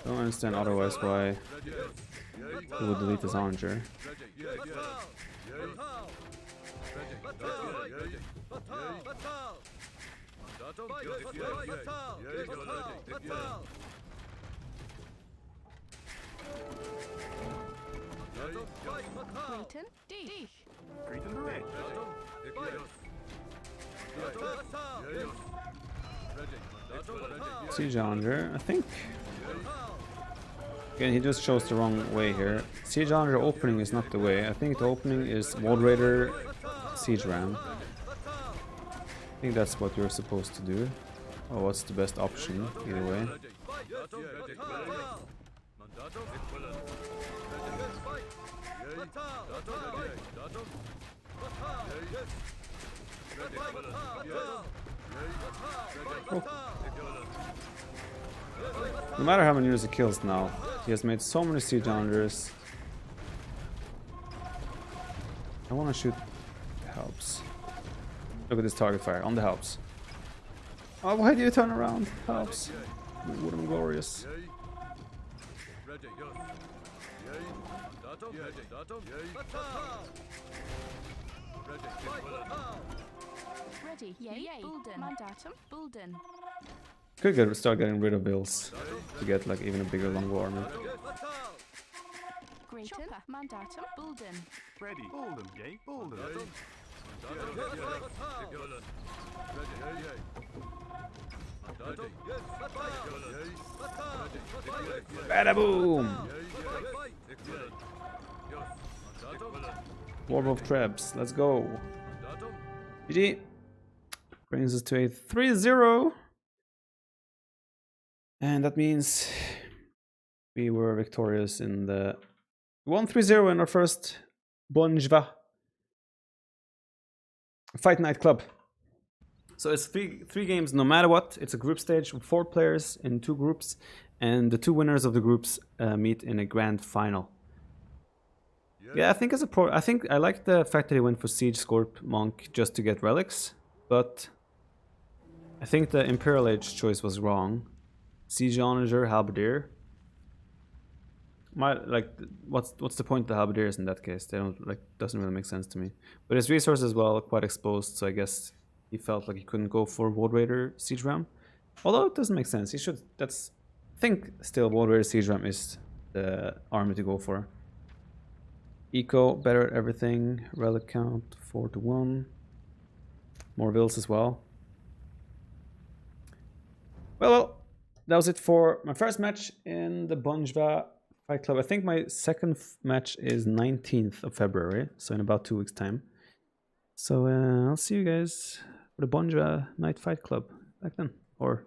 Don't understand otherwise why he would delete his onager. Greater. Dich. Greeton. Red. Siege onager, I think. Again, he just chose the wrong way here. Siege onager opening is not the way. I think the opening is Ward Raider Siege Ram. I think that's what you're supposed to do. Or what's the best option, either way. Oh. No matter how many units he kills now, he has made so many siege onagers. I want to shoot helps. Look at this target fire on the helps. Oh, why do you turn around? Helps. It would have been glorious. Ready. Yay. Bulden. Mandatum. Bulden. Could start getting rid of bills to get like even a bigger longbow army. Greater. Mandatum. Bulden. Ready. Bolden. Yay. Bolden. Bada boom! War of Trebs, let's go. GG. Brings us to a 3-0. And that means we were victorious in the 1-3-0 in our first Bonjwa Fight Night Club. So it's three games no matter what. It's a group stage with 4 players in 2 groups, and the 2 winners of the groups meet in a grand final. Yeah, I think I like the fact that he went for Siege Scorp Monk just to get relics, but I think the Imperial Age choice was wrong. Siege Onager, Halberdier. What's the point of the Halberdiers in that case? They don't doesn't really make sense to me. But his resources as well quite exposed, so I guess he felt like he couldn't go for Ward Raider Siege Ram. Although it doesn't make sense. He should. I think still Ward Raider Siege Ram is the army to go for. Eco better at everything. Relic count 4 to 1. More vills as well. Well, that was it for my first match in the Bonjwa Fight Club. I think my second match is 19th of February, so in about 2 weeks' time. So I'll see you guys for the Bonjwa Night Fight Club back then, or